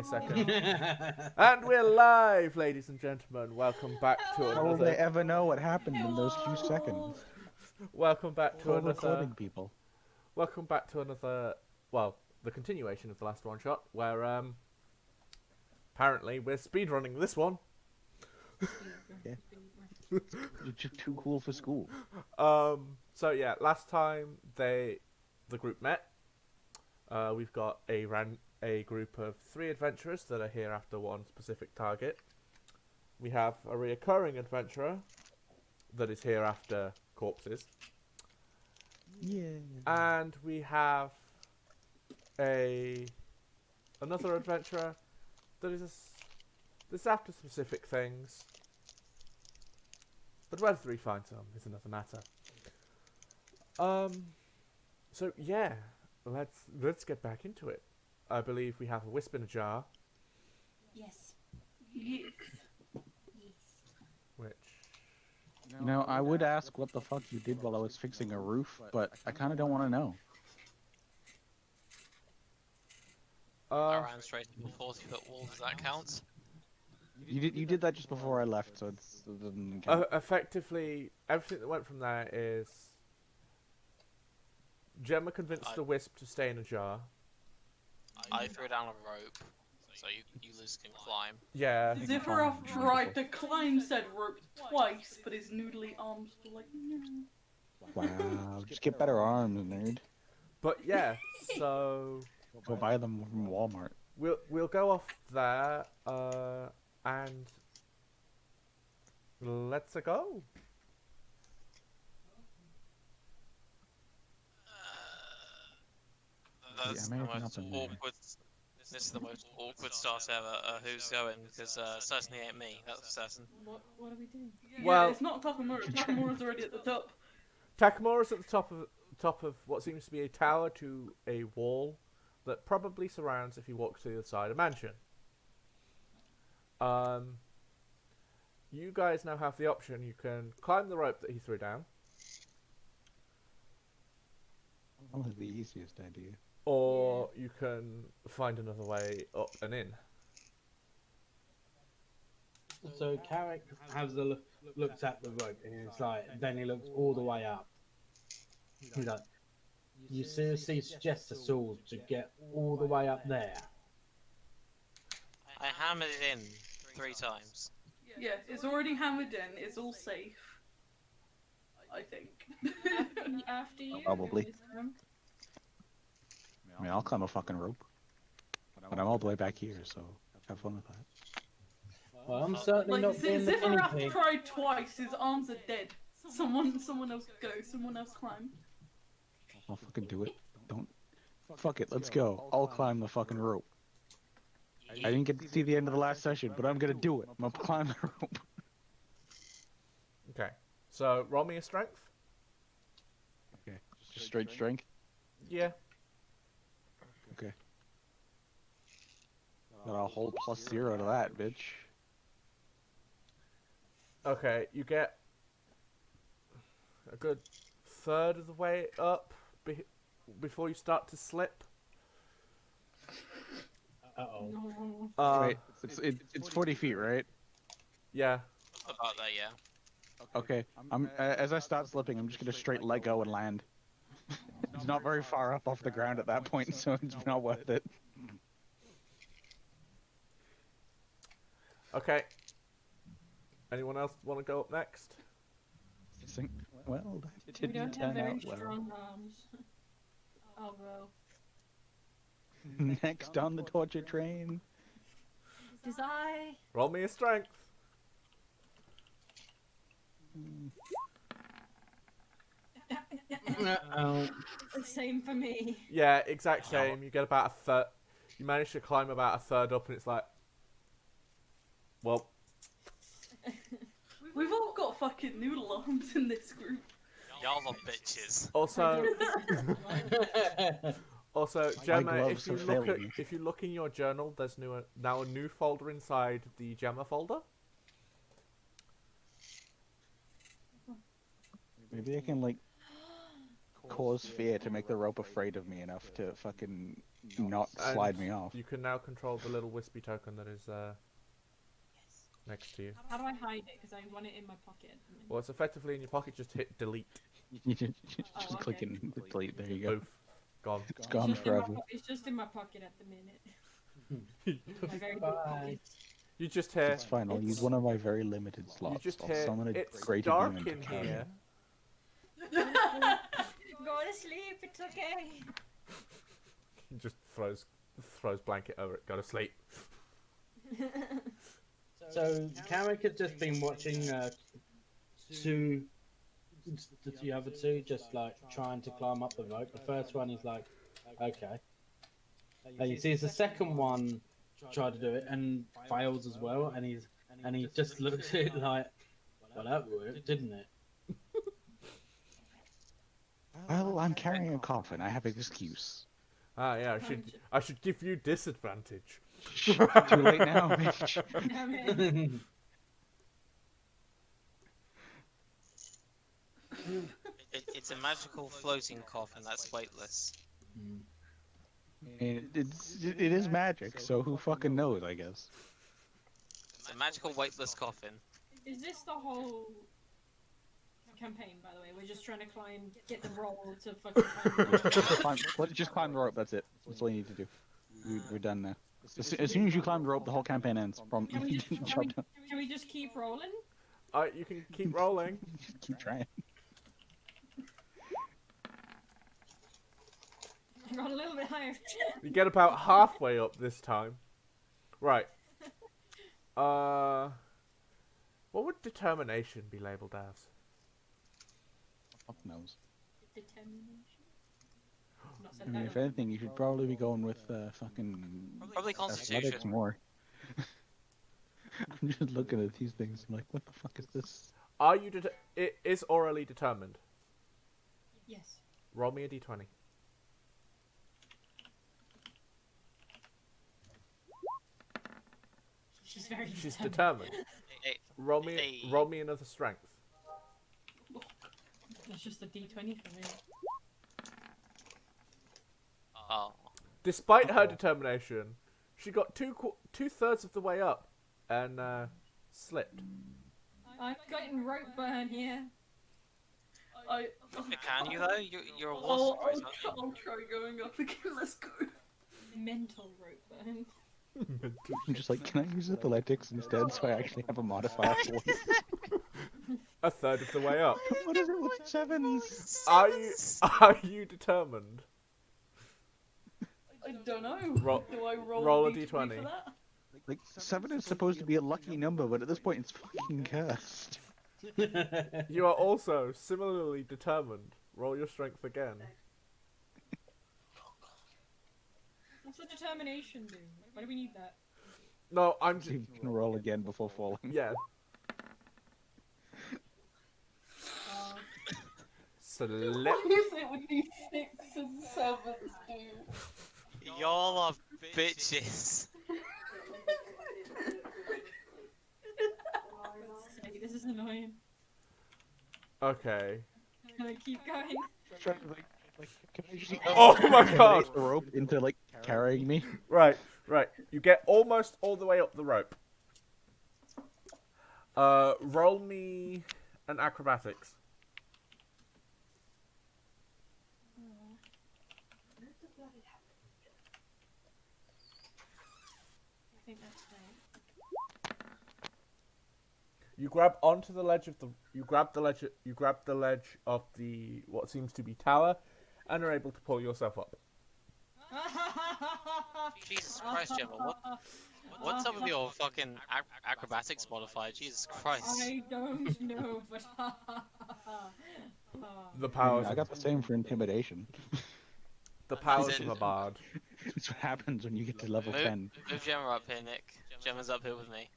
a second. And we're live, ladies and gentlemen. Welcome back to How will they another. ever know what happened in those few seconds? Welcome back to Poor another. recording people. Welcome back to another. Well, the continuation of the last one shot, where apparently we're speedrunning this one. Yeah. You're just too cool for school. So yeah, last time the group met. We've got a group of 3 adventurers that are here after one specific target. We have a reoccurring adventurer that is here after corpses. Yeah. And we have another adventurer that is after specific things. But whether we find some is another matter. So yeah, let's get back into it. I believe we have a wisp in a jar. Yes. Yes. Which You know, I would ask what the fuck you did while I was fixing a roof, but I kind of don't want to know. I ran straight into a 40-foot wall. Does that count? You did that just before I left, so it doesn't count. effectively, everything that went from there is Gemma convinced the wisp to stay in a jar. I threw down a rope, so you Liz can climb. Yeah. Zipharov tried to climb said rope twice, but his noodly arms were like, no. Wow, just get better arms, nerd. But yeah, so Go buy them from Walmart. we'll go off there, and let's go. That's Yeah, I the may have most nothing there. awkward. This is the most awkward start ever. Who's going? Because certainly ain't me. That's for certain. What are we doing? Well- Yeah, it's not Takamura. Takamura's already at the top. Takamura's at the top of what seems to be a tower to a wall that probably surrounds if you walk to the other side of mansion. You guys now have the option. You can climb the rope that he threw down, That was the easiest idea. or you can find another way up and in. So Carrick has looked at the rope and it's like, then he looks all the way up. He's like, you seriously suggest to Saul to get all the way up there? I hammered it in 3 times. Yeah, it's already hammered in. It's all safe. I think. After you? Probably. this time? I mean, I'll climb a fucking rope. But I'm all the way back here, so have fun with that. Well, I'm certainly Like, not doing Zipharov anything. tried twice. His arms are dead. Someone else go. Someone else climb. I'll fucking do it. Don't. Fuck it, let's go. I'll climb the fucking rope. I didn't get to see the end of the last session, but I'm gonna do it. I'm gonna climb the rope. Okay, so roll me a strength. Okay, just straight strength. Yeah. Okay. Got a whole +0 to that, bitch. Okay, you get a good third of the way up before you start to slip. Uh-oh. No. Wait, it's 40 feet, right? Yeah. About there, yeah. Okay. I'm as I start slipping, I'm just gonna straight let go and land. It's not very far up off the ground at that point, so it's not worth it. Okay. Anyone else want to go up next? Well, that We didn't don't have turn very out well. strong arms. I'll go. Next on the torture train. Does I? Roll me a strength. Uh-oh. The same for me. Yeah, exact same. You get about a third. You manage to climb about a third up, and it's like, well, We've all got fucking noodle arms in this group. Y'all are bitches. also, Gemma, gloves if you are look failing me. if you look in your journal, there's now a new folder inside the Gemma folder. Maybe I can like cause fear to make the rope afraid of me enough to fucking not And slide me off. You can now control the little wispy token that is next to you. How do I hide it? Because I want it in my pocket. At the minute. Well, it's effectively in your pocket. Just hit delete. You just Oh, click okay. and delete. There you go. Poof. Gone. It's gone just in my forever. it's just in my pocket at the minute. My very big Bye. pocket. You just hear. It's fine. I'll use one of my very limited You slots. just I'll hear. summon a It's greater dark demon to in carry here. me. Go to sleep. It's okay. He just throws blanket over it. Go to sleep. So Carrick has just been watching the other two just like trying to climb up the rope. The first one is like, okay. And he sees the second one try to do it and fails as well, and he just looks at it like, well, that worked, didn't it? Well, I'm carrying a coffin. I have an excuse. Ah, yeah. I should give you disadvantage. Too late now, bitch. Damn it. It's a magical floating coffin that's weightless. It is magic, so who fucking knows, I guess. It's a magical weightless coffin. Is this the whole campaign, by the way? We're just trying to get the roll to fucking Just climb the rope, that's it. That's all you need to do. We're done now. As soon as you climb the rope, the whole campaign ends. From Can we, just, jump down. can we just keep rolling? You can keep rolling. Keep trying. I got a little bit higher. You get about halfway up this time. Right. What would determination be labelled as? Fuck knows. Determination. Not said I mean, that. if anything, you should probably be going with fucking Probably athletics Constitution. more. I'm just looking at these things. I'm like, what the fuck is this? Are you it is orally determined? Yes. Roll me a d20. She's very She's determined. determined. Hey, Roll me another strength. It's just a D20 for me. oh. Despite her determination, she got two-thirds of the way up and slipped. I'm getting rope burn here. Can you though? You're a I'll, wasp, I'll, aren't you? I'll try going up again. Let's go. Mental rope burn. I'm just like, can I use athletics instead so I actually have a modifier for it? A third of the way up. What is it with sevens? Are you determined? I don't know. Do I roll a D20 D20. for that? Like, 7 is supposed to be a lucky number, but at this point it's fucking cursed. You are also similarly determined. Roll your strength again. What's the determination do? Why do we need that? No, I'm So just... you can roll again before falling. Yeah. Uh, Select. What is it with these 6s and 7s, dude? Y'all are bitches. say, this is annoying. Okay. Can I keep going? Trying to, like, can I just Oh my god! the rope into like carrying me? Right. You get almost all the way up the rope. Roll me an acrobatics. I think that's right. You grab onto the ledge of the. You grab the ledge of the what seems to be tower, and are able to pull yourself up. Jesus Christ, Gemma, what's up with your fucking acrobatics modifier? Jesus Christ. I don't know, but The powers. I got the same for intimidation. The powers of a bard. That's what happens when you get to level 10. Move Gemma up here, Nick. Gemma's up here with me.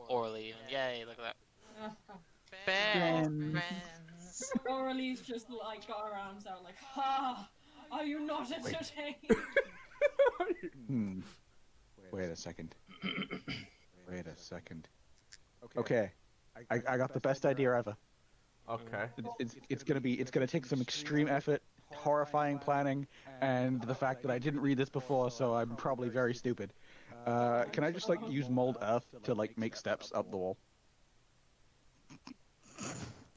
Orally. Yay, look at that. Best friends. Auralie's just like got her arms out like, ha! Are you not entertained? Wait a second. Wait a second. Okay. I got the best idea ever. Okay. It's gonna take some extreme effort, horrifying planning, and the fact that I didn't read this before, so I'm probably very stupid. Can I just like use mold earth to like make steps up the wall?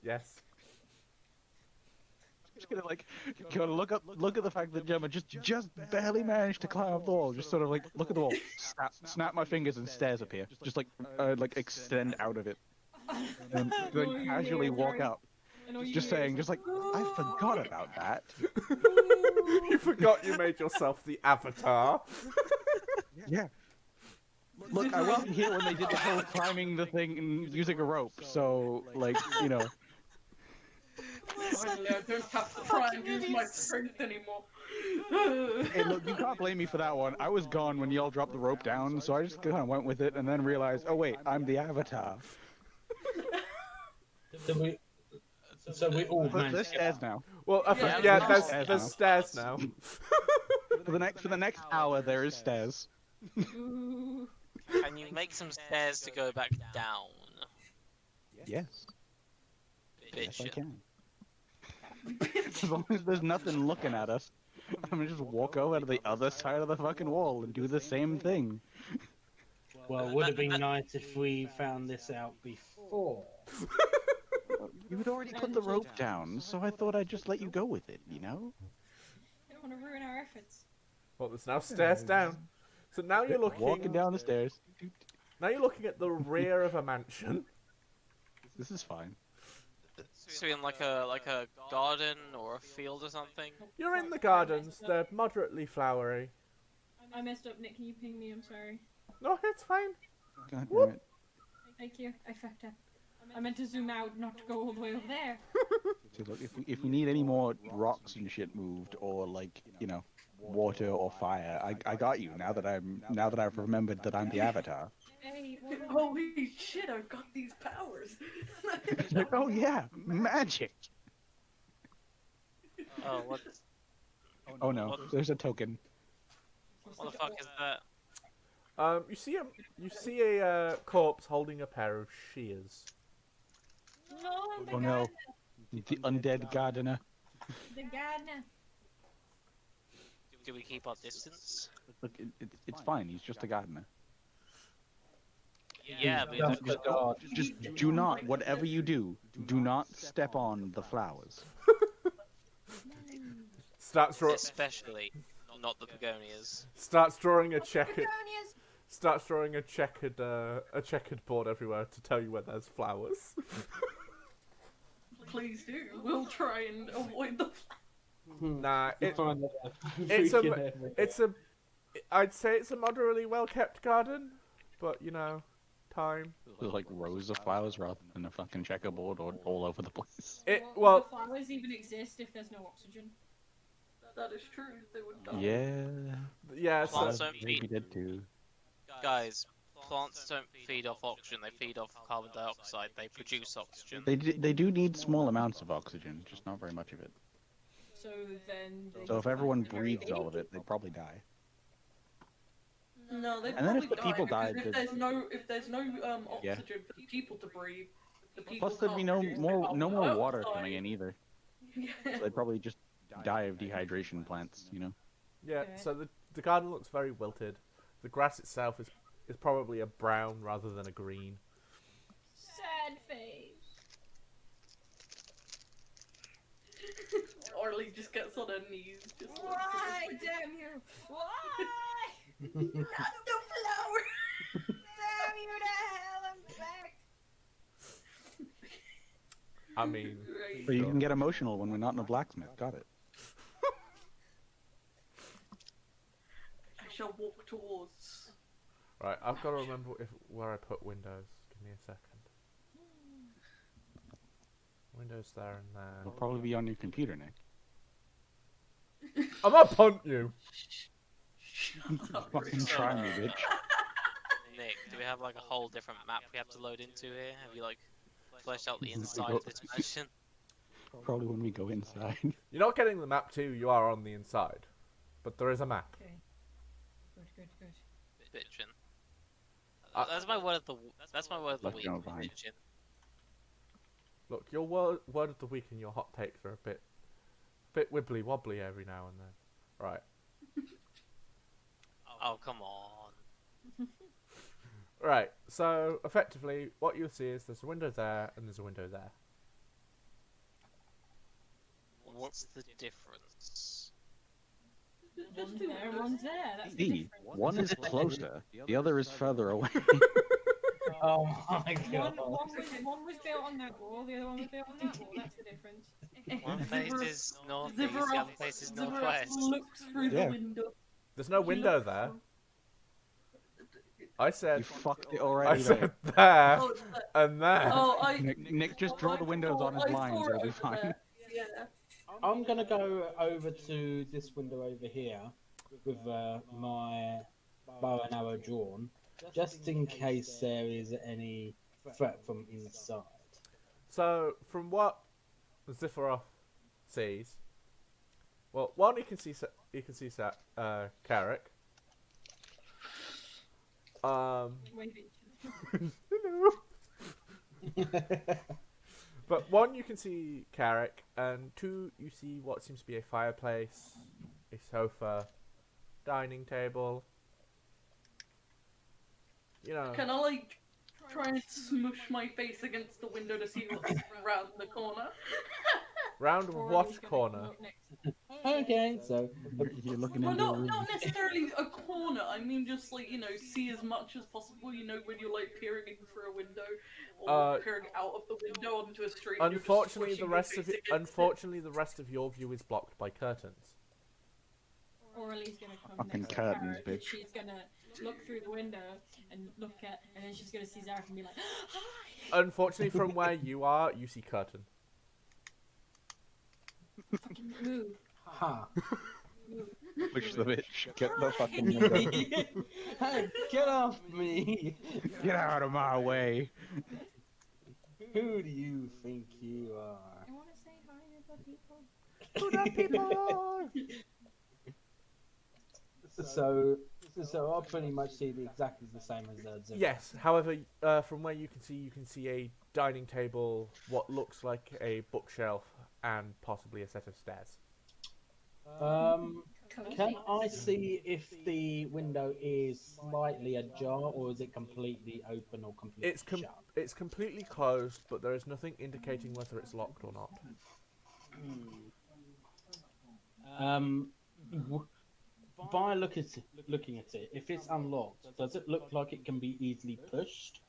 Yes. Just gonna like look at the fact that Gemma just barely managed to climb up the wall. Just sort of like look at the wall, snap my fingers, and stairs appear. Just like extend out of it, and then casually walk up. Just saying, just like I forgot about that. You forgot you made yourself the avatar. Yeah. Look, I wasn't here when they did the whole climbing the thing and using a rope, so like you know. Finally, I don't have to try and use my strength anymore. Hey, look, you can't blame me for that one. I was gone when y'all dropped the rope down, so I just kind of went with it and then realized, oh wait, I'm the avatar. So we all But managed there's to get stairs now. Well, Yeah, there's stairs now. For the next hour, there is stairs. Ooh. Can you make some stairs to go back down? Yes, yes, I Bitch. can. As long as there's nothing looking at us, I'm gonna just walk over to the other side of the fucking wall and do the same thing. Well, it would have been nice if we found this out before. You had already put the rope down, so I thought I'd just let you go with it, you know? I don't want to ruin our efforts. Well, there's now stairs down. So now you're looking. Walking down the stairs. Now you're looking at the rear of a mansion. This is fine. So in like a garden or a field or something. You're in the gardens. They're moderately flowery. I messed up, Nick. Can you ping me? I'm sorry. No, it's fine. God damn it. Thank you. I fucked up. I meant to zoom out, not to go all the way over there. So look, if we need any more rocks and shit moved, or like you know, water or fire, I got you. Now that I've remembered that I'm the avatar. Hey, what am I- Holy shit, I've got these powers. It's like, oh yeah, magic. Oh, what? Oh no, there's a token. What the fuck is that? You see a corpse holding a pair of shears. No, the Oh no, the undead gardener. The gardener. Do we keep our distance? Look, it's fine. He's just a gardener. Yeah, but Just the guard. Just do not, whatever you do, do not step on the flowers. Starts especially not the begonias. starts drawing a checkered Begonias. starts drawing a checkered board everywhere to tell you where there's flowers. Please do. We'll try and avoid the. Nah, It's it's a I'd say it's a moderately well kept garden, but you know, time. There's like rows of flowers rather than a fucking checkerboard or all over the place. Well, the flowers even exist if there's no oxygen. That is true. They would die. Yeah, yeah. So Plants don't maybe feed. did too. Guys, plants don't feed off oxygen. They feed off carbon dioxide. They produce oxygen. They do need small amounts of oxygen, just not very much of it. So then. So if everyone breathed all of it, they'd probably die. No, they And then if probably the people die died, because if there's no Yeah. oxygen for the people to breathe, the people Plus, there'd be can't no produce more carbon water dioxide. coming in either. Yeah. So they'd probably just die of dehydration plants, you know. yeah, Okay. so the garden looks very wilted. The grass itself is probably a brown rather than a green. Sad face. Orly just gets on her knees. Just like, Why, damn you? Why? Not the flower. Damn you to hell and back. I mean, Right. But you can get emotional when we're not in a blacksmith. Got it. I shall walk towards. right, I've got to remember where I put windows. Give me a second. Windows there and It'll there. probably be on your computer, Nick. I'm gonna punt you. Fucking try me, bitch. Nick, do we have like a whole different map we have to load into here? Have you like fleshed out the inside of this mansion? Probably when we go inside. You're not getting the map too. You are on the inside, but there is a map. Okay. Good. Bitchin'. Uh, That's my word of the. That's my word of the Left week. no behind. Bitchin'. Look, your word of the week and your hot takes are a bit wibbly wobbly every now and then. Right. Oh, come on. Right. So effectively, what you'll see is there's a window there and there's a window there. What's the difference? One's there and one's there. That's the Indeed, difference. one is closer, the other is further away. Oh my One, god. one was built on that wall, the other one was built on that wall. That's the difference. One faces northeast, the Zivroff- other faces Zivroff northwest. looks through Yeah. the window. There's no window there. I You said. fucked it I already. said there Oh, it's there. and there. Oh, Nick, just draw the windows on his I saw lines, it it'll be over fine. there. Yeah. I'm gonna go over to this window over here with my bow and arrow drawn, just in case there is any threat from inside. So from what Ziffarov sees, well, one you can see Carrick. Wavy. But one, you can see Carrick, and two, you see what seems to be a fireplace, a sofa, dining table. You know, Can I like try and smush my face against the window to see what's around the corner? round Or what he's gonna corner? come up next. Okay, so You're looking Well, into a room. not necessarily a corner. I mean, just like see as much as possible. You know, when you're like peering in through a window or peering out of the window onto a street. and you're just Unfortunately, squishing the your rest of face it, against unfortunately, the rest of your view is blocked by curtains. Orly's gonna come Fucking next to curtains, Kara, and bitch. she's gonna look through the window and and then she's gonna see Zareth and be like, "Hi!" Unfortunately, from where you are, you see curtain. Fucking move, ha. move. Push the bitch. Get the fucking window. Hey, get off me! Get out of my way. Who do you think you are? I want to say hi to the people. So I'll pretty much see exactly the same as Zip. Yes. However, from where you can see a dining table, what looks like a bookshelf, and possibly a set of stairs. Can I see if the window is slightly ajar or is it completely open or completely shut? It's completely closed, but there is nothing indicating whether it's locked or not. By looking at it, if it's unlocked, does it look like it can be easily pushed?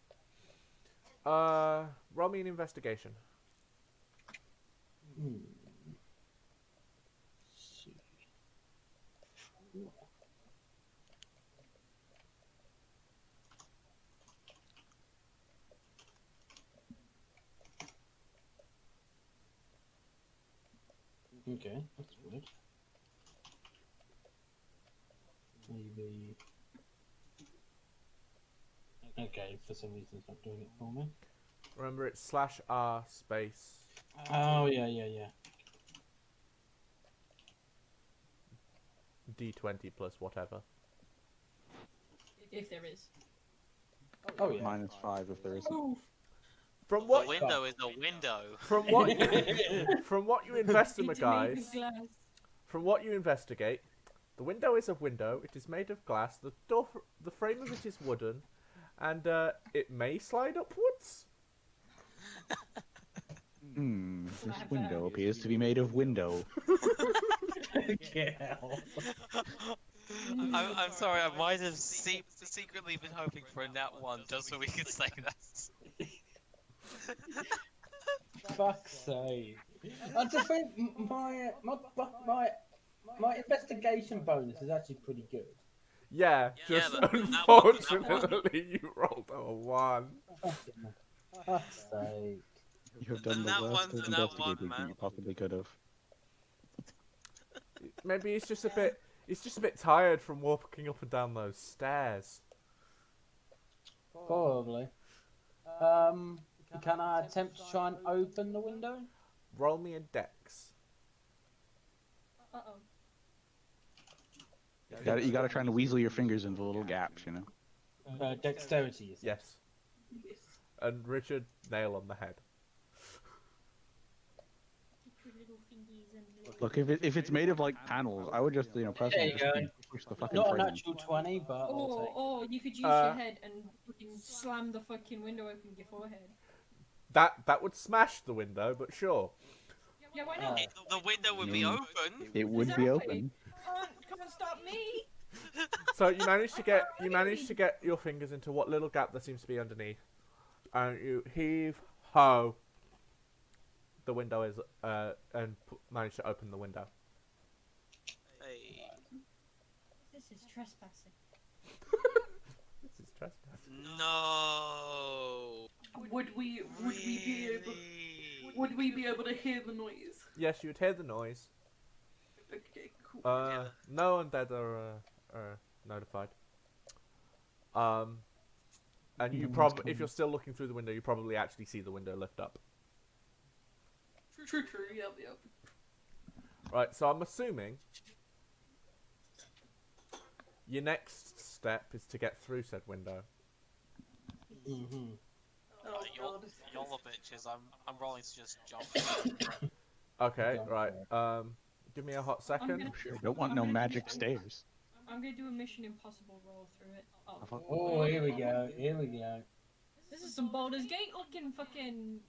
Roll me an investigation. Okay, that's weird. Maybe. Okay, for some reason it's not doing it for me. Remember, it's /r space. Oh yeah. D20 plus whatever. If there is. Oh yeah. -5 if there isn't. Oof. From The what window is a window. from what from what you investigate, It's made of guys. glass. From what you investigate, the window is a window. It is made of glass. The door, the frame of it is wooden, and it may slide upwards. This window appears to be made of window. Yeah. I'm sorry, I might have secretly been hoping for a nat 1 just so we could say that. Fuck's sake. I just think my investigation bonus is actually pretty good. Yeah, Yeah, just that one. unfortunately you rolled a 1. Fuck's sake. You have done That the worst one's of a nat one, investigating man. you possibly could have. Maybe it's just a bit tired from walking up and down those stairs. Probably. Can I attempt to try and open the window? Roll me a dex. Uh-oh. You gotta try and weasel your fingers into little gaps, you know? Dexterity, you said? Yes. And Richard, nail on the head. Look, if it's made of like panels, I would just personally you just go. push the fucking Not a frame. natural 20, but I'll take it. Or you could use your head and fucking slam the fucking window open with your forehead. That would smash the window, but sure. Yeah, why not? The window would be open. It would be open. Can't stop me! So you manage to get your fingers into what little gap there seems to be underneath, and you heave ho. The window is and manage to open the window. Hey. This is trespassing. This is trespassing. No. Would we be able to hear the noise? Yes, you would hear the noise. Okay, cool. No undead are notified. And you probably, if you're still looking through the window, you probably actually see the window lift up. True, yep. Right, so I'm assuming your next step is to get through said window. Mm-hmm. Oh, God. Y'all are bitches. I'm rolling to just jump. Okay, right. Give me a hot second. Sure, don't want no magic stairs. I'm gonna do a Mission Impossible roll through it. Oh, here we go. This is some Baldur's Gate looking fucking...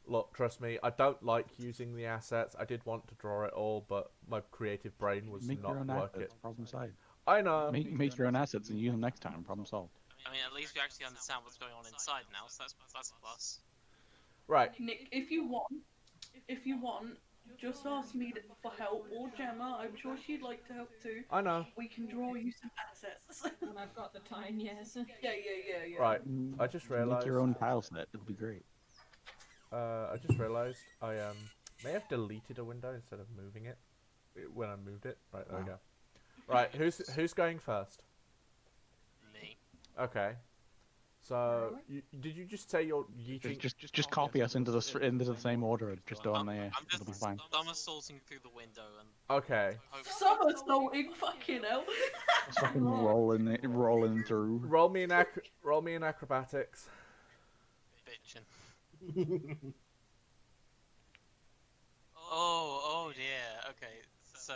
Look, trust me, I don't like using the assets. I did want to draw it all, but my creative brain was Make your not own working. assets. Problem solved. I know. Make your own assets and use them next time. Problem solved. I mean, at least we actually understand what's going on inside now, so that's a plus. Right. Nick, if you want, just ask me for help, or Gemma. I'm sure she'd like to help too. I know. We can draw you some assets. And I've got the time, yes. Yeah. Right. I just realised. Make your own tile set. It'll be great. I just realised I may have deleted a window instead of moving it when I moved it. Right, there we go. Right, who's going first? Me. Okay. So did you just say you're yeeting? Just copy us into the same order and just on there. I'm It'll be just fine. somersaulting through the window and Okay. Somersaulting, fucking hell. Just fucking rolling through. Roll me an acrobatics. bitching. Oh dear. Okay, so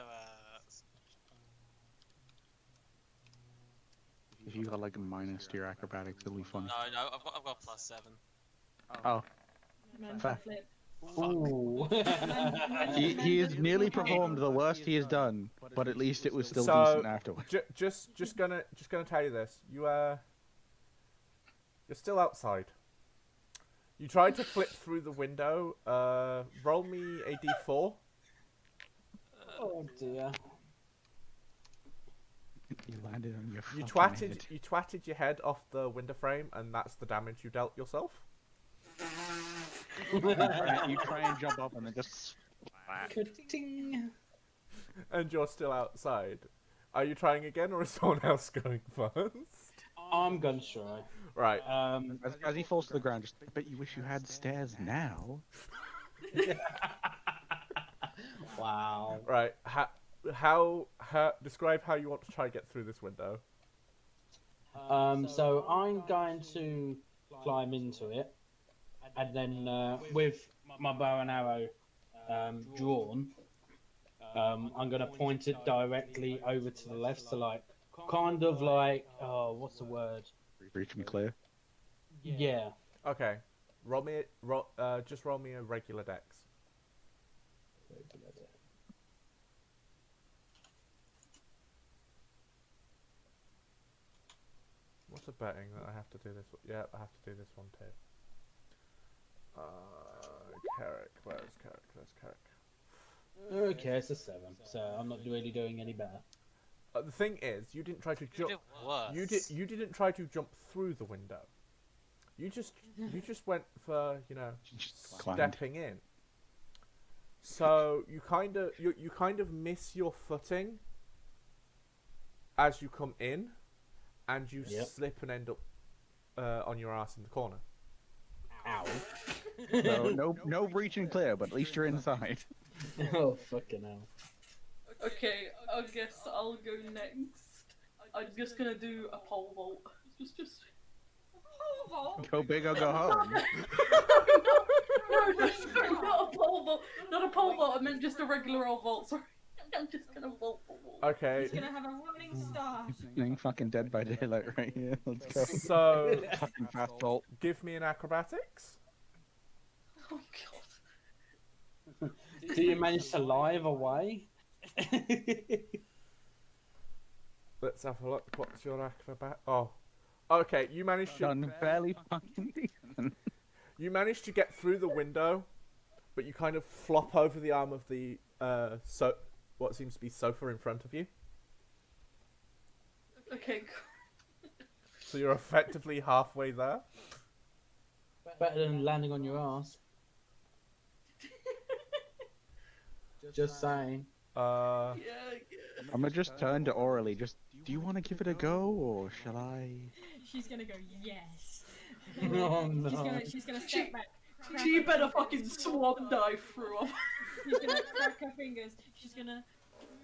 If you got like a minus to your acrobatics, it'll be fun. no, I've got +7. Oh, Man, Fair. flip. Ooh. he has nearly performed the worst he has done, but at least it was still So, decent afterwards. Just gonna tell you this. You're still outside. You tried to flip through the window. Roll me a d4. Oh dear. You landed on your You fucking head. twatted your head off the window frame, and that's the damage you dealt yourself. You try and jump up and then just splat. Ka-ting. And you're still outside. Are you trying again, or is someone else going first? I'm gonna try. Right. As he falls to the ground, just I bet you wish you had stairs now. Wow. Right. How describe how you want to try and get through this window. So I'm going to climb into it, and then with my bow and arrow drawn, I'm gonna point it directly over to the left, so like kind of like what's the word? Reach me clear. Yeah. Okay. Just roll me a regular dex. What's the betting that I have to do this? Yeah, I have to do this one too. Carrick, where's Carrick? Okay, it's a 7, so I'm not really doing any better. The thing is, you didn't try to You jump. did worse. You didn't try to jump through the window. You just went for Just climbed. stepping in. So you kind of miss your footing as you come in, and you Yep. slip and end up on your ass in the corner. Ow. No breaching clear, but at least you're inside. Oh fucking hell. Okay, I guess I'll go next. I'm just gonna do a pole vault. Just Oh, Go big or go home. No, sorry, not a pole vault. Not a pole vault. I meant just a regular old vault. Sorry, I'm just gonna vault the wall. Okay. He's gonna have a running start. Playing fucking Dead by Daylight right here. Let's go. So, Fucking fast bolt. give me an acrobatics. Oh god. Do you manage to live away? Let's have a look. What's your acrobat? Oh, okay. You managed to. Done fairly fucking decent. You managed to get through the window, but you kind of flop over the arm of the what seems to be sofa in front of you. Okay. So you're effectively halfway there. Better than landing on your ass. Just saying. Yeah. I'm gonna just turn to Orally. Just, do you want to give it a go, or shall I? She's gonna go yes. Oh no. She's gonna step back. crack She her better fingers. fucking swan dive through off. She's gonna crack her fingers. She's gonna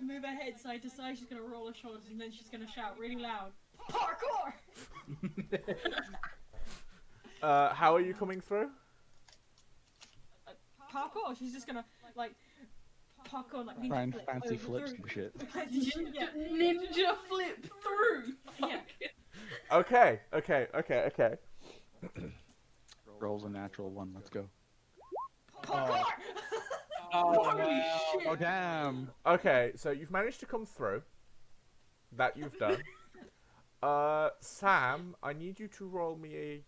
move her head side to side. She's gonna roll her shoulders, and then she's gonna shout really loud, "Parkour!" How are you coming through? Parkour. She's just gonna like parkour like ninja Try and flip fancy over flips through. and shit. Yeah. Ninja flip through. Yeah. Okay. Rolls a natural one. Let's go. Parkour! Oh, Holy wow. shit. Oh damn! Okay, so you've managed to come through. That you've done. Sam, I need you to roll me a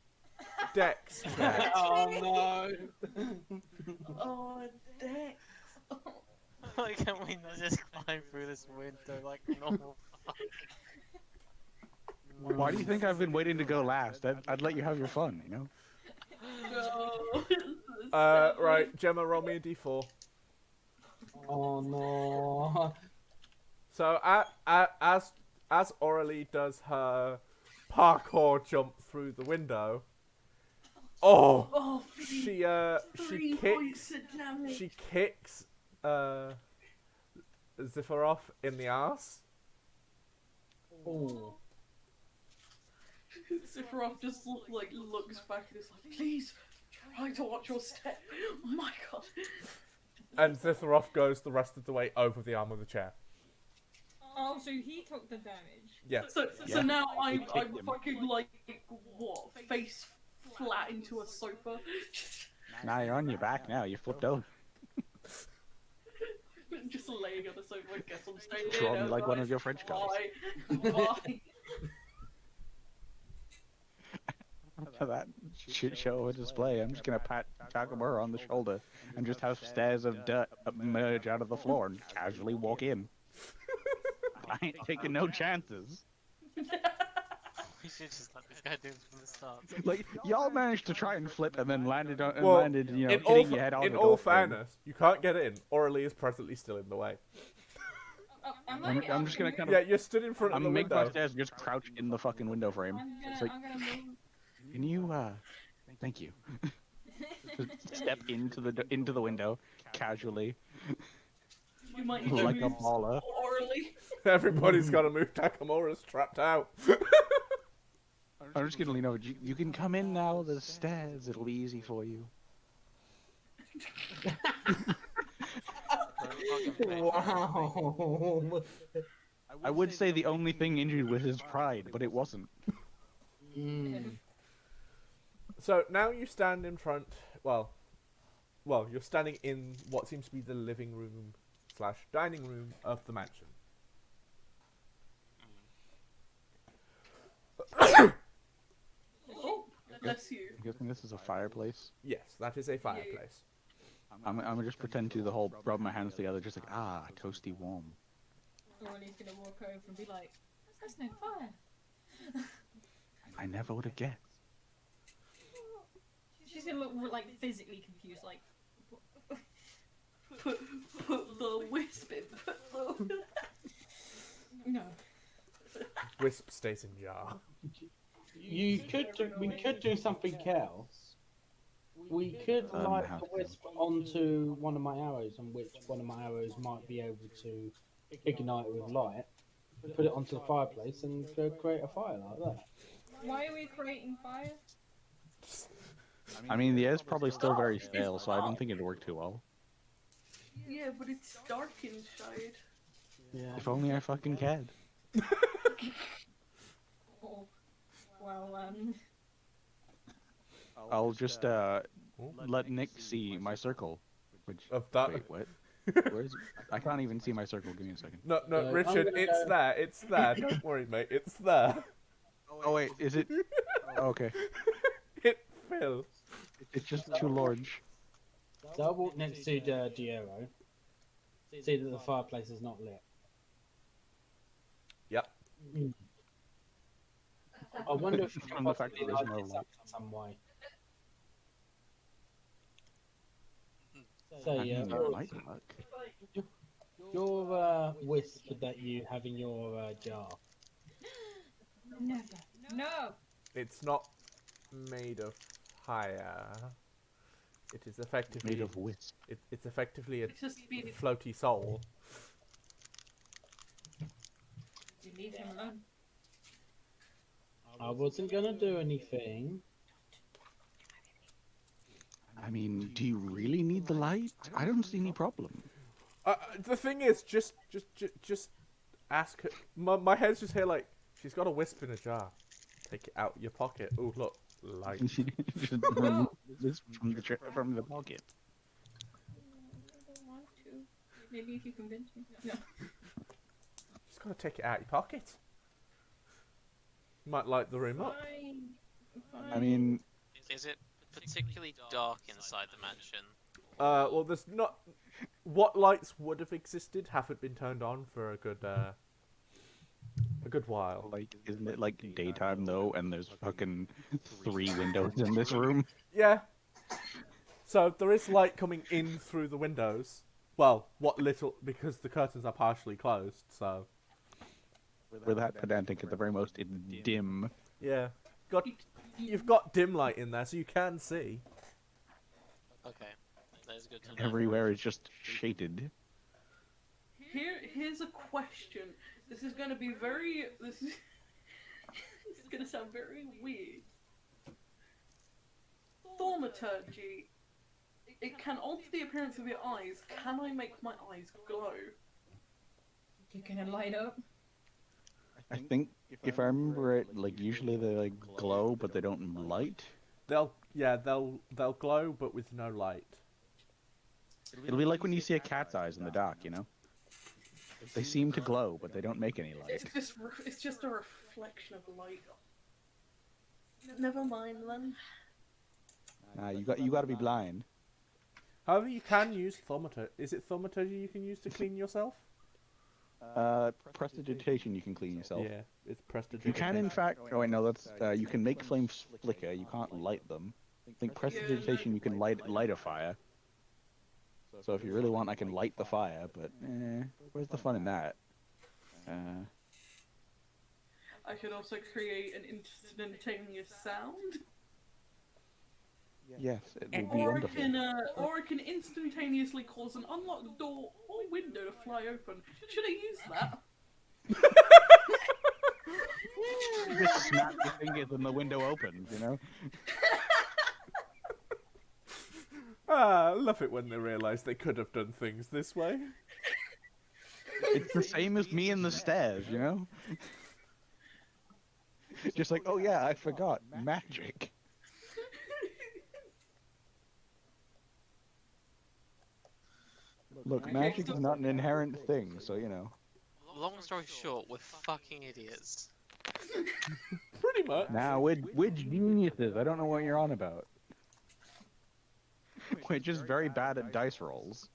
dex check. Oh no. Oh, damn. Why can't we not just climb through this window like normal? Why do you think I've been waiting to go last? I'd let you have your fun, you know? No. Right, Gemma, roll me a d4. Oh no. So as Orally does her parkour jump through the window, Oh, she three kicks points of damage. she kicks Zipharov in the ass. Oh. Sephiroth just looks back and is like, please, try to watch your step. Oh my god. And Zipharov goes the rest of the way over the arm of the chair. Oh, so he took the damage. Yeah. So Yeah. now I'm kicked him. fucking like, what, face flat into a sofa? Now you're on your back now. You flipped over. Just laying on the sofa. I guess I'm staying Draw here me now, like one guys. of your French girls. Bye. Bye. For that shit show of display, I'm just gonna pat Takamura on the shoulder and just have stairs of dirt emerge out of the floor and casually walk in. I ain't taking no chances. We should just let this guy do it from the start. Like y'all managed to try and flip and then landed on Well, landed, you know, in all, hitting your head on in the all door frame. fairness, you can't get in. Orally is presently still in the way. Oh, I'm just gonna kind Yeah, of. you're stood in front of I'm the make my window. stairs and just crouch in the fucking window frame. It's like, I'm gonna move. can you thank you. Just step into the window casually, You might need to like a move baller. orally. Everybody's got to move. Takamura's trapped out. I'm just gonna lean over. You can come in now. There's stairs. It'll be easy for you. Wow. I would say the only thing injured was his pride, but it wasn't. Mm. So now you stand in front. Well, you're standing in what seems to be the living room / dining room of the mansion. Oh, bless you. I'm guessing this is a fireplace. Yes, that is a fireplace. I'm gonna just pretend to do the whole rub my hands together, just like toasty warm. Orly's gonna walk over and be like, "That's no fire." I never would have guessed. She's gonna look like physically confused, like. Put the wisp in. Put the... No. Wisp stays in jar. We could do something else. We could Burn the light house the wisp onto one of my arrows, on which one of my arrows might be able to ignite with light. Put it onto the fireplace and create a fire like that. Why are we creating fire? I mean, the air's probably still very stale, so I don't think it'd work too well. Yeah, but it's dark inside. Yeah. If only I fucking cared. Oh, well, I'll just let Nick see my circle. Which Of that. wait, what? Where's I can't even see my circle. Give me a second. No, I'm Richard, gonna it's go- there. It's there. Don't worry, mate. It's there. Oh wait, is it? Oh, okay, It fills. it's just too large. So I'll walk next to Diero. See that the fireplace is not lit. Yep. I wonder if you From can the fact possibly that there's light no this light. up in some way. I So yeah, mean, it might work. your wisp that you have in your jar. never. No. It's not made of fire. It is effectively Made of wisp. It's effectively a It's just being floaty soul. You leave him alone. I wasn't gonna do anything. I mean, do you really need the light? I don't see any problem. The thing is, just ask her. My head's just here like, she's got a wisp in a jar. Take it out your pocket. Oh, look, light. She just remove this from the pocket. I don't want to. Maybe if you convince me. No. Just gotta take it out your pocket. Might light the room up. Fine. Fine. I mean, Is it particularly dark inside the mansion? Well, there's not. What lights would have existed haven't been turned on for a good while. like, isn't it like daytime though? And there's fucking 3 windows in this room. Yeah. So there is light coming in through the windows. Well, what little, because the curtains are partially closed. So With that pedantic, at the very most, it's dim. yeah, you've got dim light in there, so you can see. Okay, that is good to know. Everywhere is just shaded. Here's a question. This is gonna be very. This is gonna sound very weird. Thaumaturgy. It can alter the appearance of your eyes. Can I make my eyes glow? You're gonna light up. I think, if I remember it, like, usually they, like, glow, but they don't light. They'll glow, but with no light. It'll be like when you see a cat's eyes in the dark, you know? They seem to glow, but they don't make any light. It's just a reflection of light. Never mind then. You got to be blind. However, you can use thaumaturgy. Is it thaumaturgy you can use to clean yourself? Prestidigitation, you can clean yourself. Yeah, it's prestidigitation. You can, in fact. Oh wait, no, that's. You can make flames flicker. You can't light them. I think prestidigitation, you can light a fire. So if you really want, I can light the fire. But where's the fun in that? I could also create an instantaneous sound. Yes, it would be Or wonderful. I can instantaneously cause an unlocked door or window to fly open. Should I use that? You just snap your fingers and the window opens. You know. I love it when they realise they could have done things this way. It's the same as me and the stairs. You know. Just like, oh yeah, I forgot magic. Look, magic is not an inherent thing, so you know. Long story short, we're fucking idiots. Pretty much. Now we're geniuses. I don't know what you're on about. We're just very bad at dice rolls.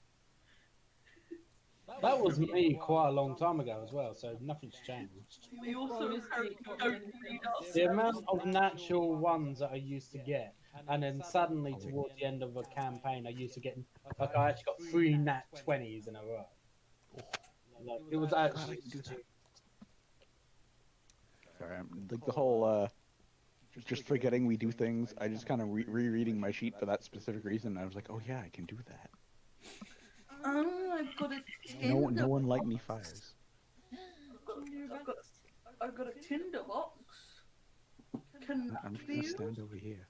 That was me quite a long time ago as well, so nothing's changed. We also apparently don't read us. The amount of natural ones that I used to get, and then suddenly towards the end of a campaign, I used to get, like, I actually got 3 nat 20s in a row. Like, it was actually Sorry, like the whole just forgetting we do things. I just kind of rereading my sheet for that specific reason. I was like, oh yeah, I can do that. I've got a No one light me fires. I've got a tinder box. Can I'm just do gonna you? stand over here.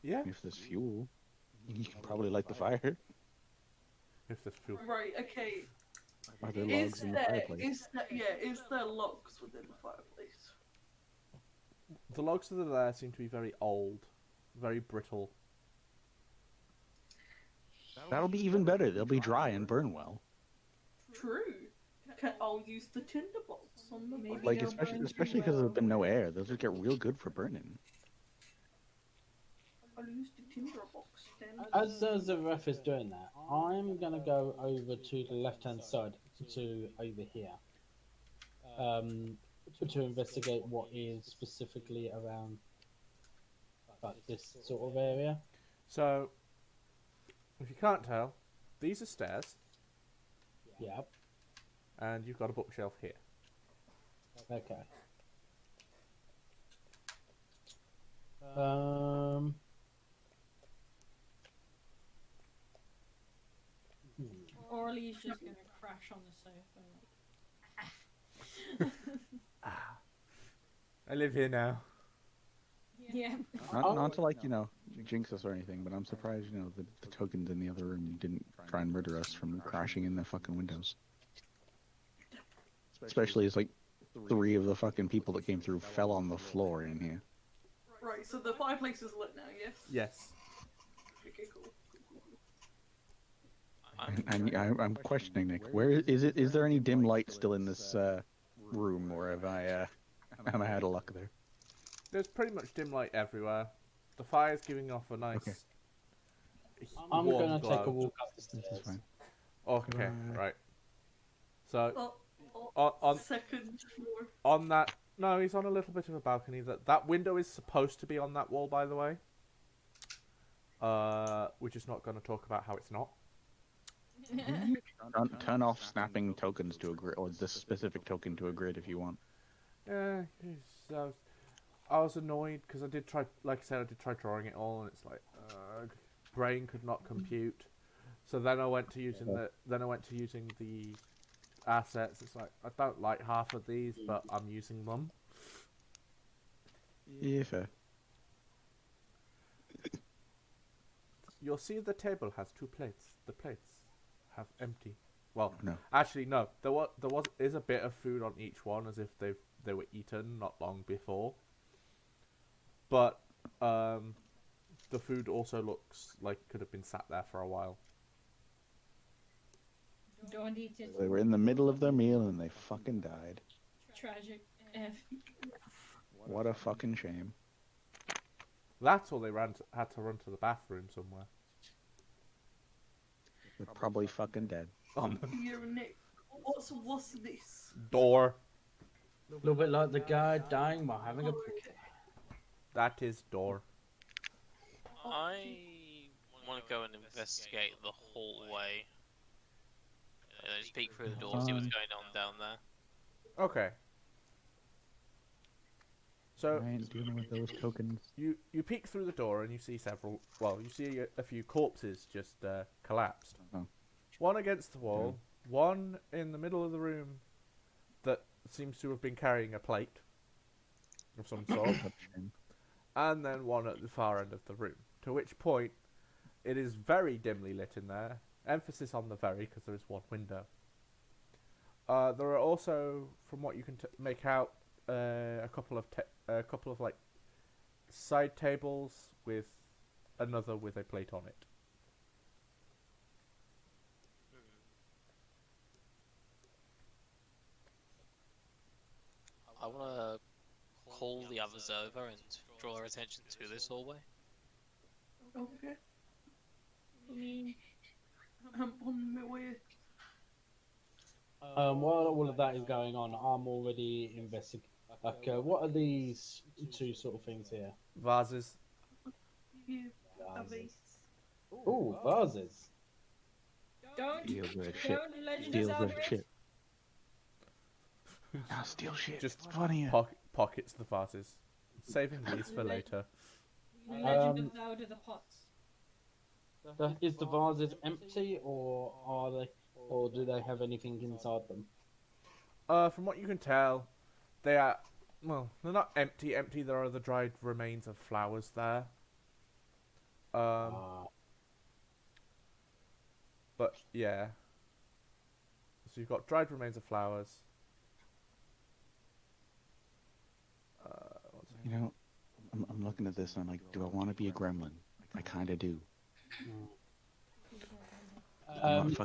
Yeah, If there's fuel, you can probably light the fire. if there's fuel. Right, okay. Are there logs in the fireplace? Is there logs within the fireplace? The logs that are there seem to be very old, very brittle. That'll be even better. They'll be dry and burn well. True. I'll use the tinderbox on the Maybe Like they'll especially burn especially too because well. there's been no air. Those would get real good for burning. I'll use the tinderbox then. As the ref is doing that, I'm gonna go over to the left-hand side to over here, to investigate what is specifically around like this sort of area. So, if you can't tell, these are stairs, Yep. and you've got a bookshelf here. Okay. Hmm. Orly's just gonna crash on the sofa. I live here now. Yeah. Not to like jinx us or anything, but I'm surprised the tokens in the other room didn't try and murder us from crashing in the fucking windows. Especially as like 3 of the fucking people that came through fell on the floor in here. Right, so the fireplace is lit now, yes? Yes. Okay, cool. I'm questioning, Nick. Where is it? Is there any dim light still in this room, or have I had a luck there? There's pretty much dim light everywhere. The fire's giving off a nice. Okay. I'm warm gonna glow. take a walk up the That's stairs. fine. Okay, right. So Oh, on second floor. on that, no, he's on a little bit of a balcony. That window is supposed to be on that wall, by the way. We're just not going to talk about how it's not. Turn off snapping tokens to a grid, or this specific token to a grid if you want. Yeah, I was annoyed because I did try, like I said, I did try drawing it all, and it's like, brain could not compute. So then I went to using the assets. It's like I don't like half of these, but I'm using them. Yeah, fair. You'll see the table has 2 plates. The plates have empty. Well, No. actually no. There is a bit of food on each one, as if they were eaten not long before. But the food also looks like it could have been sat there for a while. Don't eat it. They were in the middle of their meal and they fucking died. Tragic. F. What a fucking shame. That's all they had to run to the bathroom somewhere. They're probably fucking dead. Yo, Nick, what's this? Door. A little bit like the guy dying while having a Oh, okay. That is door. I want to go and investigate the hallway. Just peek through the door, see what's going on down there. Okay. So I ain't dealing with those tokens. you peek through the door and you see you see a few corpses just collapsed. Oh. One against the wall, one in the middle of the room that seems to have been carrying a plate of some sort, What a shame. and then one at the far end of the room. To which point, it is very dimly lit in there. Emphasis on the very, because there is one window. There are also, from what you can make out, a couple of like side tables with another with a plate on it. I want to call the others over and draw our attention to this hallway. Okay. I'm on my way. While all of that is going on, I'm already investigating. Like, what are these 2 sort of things here? Vases. Yeah, Vases. Ooh, vases. Don't. Steal their shit. Don't legend Steal us their out. shit. Ah, steal shit. Just It's funny. pockets the vases. Saving these for later. Legend us out of the pots. Is the vases empty, or do they have anything inside them? From what you can tell, they are, well, they're not empty. There are the dried remains of flowers there. But yeah. So you've got dried remains of flowers. You know, I'm looking at this and I'm like, do I want to be a gremlin? I kind of do.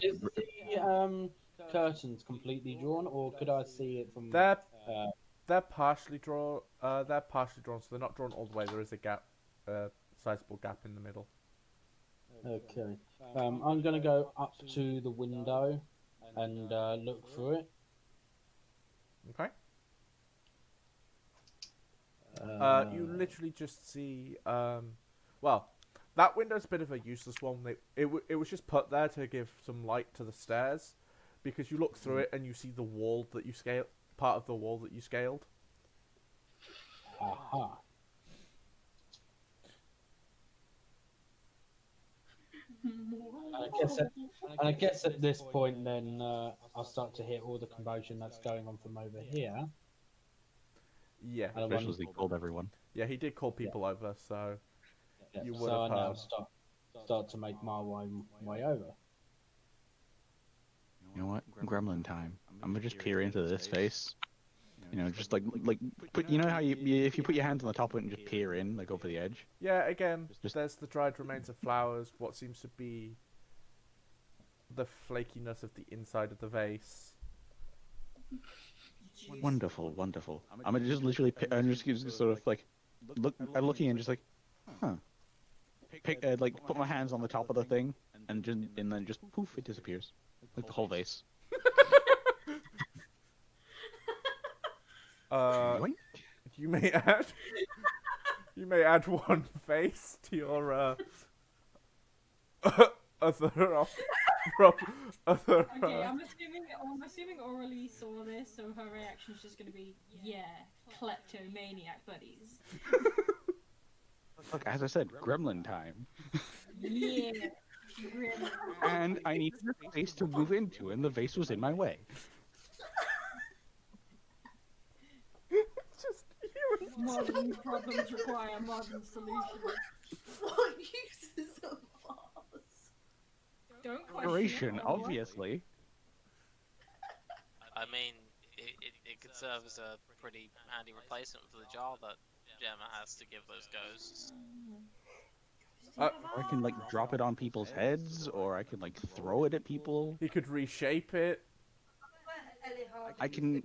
Is the curtains completely drawn, or could I see it from? They're partially drawn. They're partially drawn, so they're not drawn all the way. There is a gap, sizable gap in the middle. Okay. I'm gonna go up to the window and look through it. Okay. You literally just see. Well, that window's a bit of a useless one. It was just put there to give some light to the stairs, because you look through it and you see the wall that you scaled, part of the wall that you scaled. Aha. I guess at this point, then I'll start to hear all the commotion that's going on from over here. Yeah. Especially as he called everyone. Yeah, he did call people over, so Yeah. you would So I have now heard. start to make my way over. You know what? Gremlin time. I'm gonna just peer into this face. You know, just like put. You know how you if you put your hands on the top of it and just peer in, like over the edge. Yeah, again, Just- there's the dried remains of flowers, what seems to be the flakiness of the inside of the vase. Wonderful, wonderful. I'm gonna just literally. I'm just sort of like looking and just like, huh. Like put my hands on the top of the thing and then just poof, it disappears, like the whole vase. Yoink. You may add one face to your other other. Okay, I'm assuming Aurelie saw this, so her reaction's just gonna be, yeah, kleptomaniac buddies. Look, as I said, gremlin time. Yeah. Grim. And I needed a space to move into, and the vase was in my way. Just you. Modern problems require modern solutions. What uses a vase? Don't question Decoration, it, obviously. I mean, it could serve as a pretty handy replacement for the jar that Gemma has to give those ghosts. Or I can like drop it on people's heads, or I can like throw it at people. He could reshape it. I can.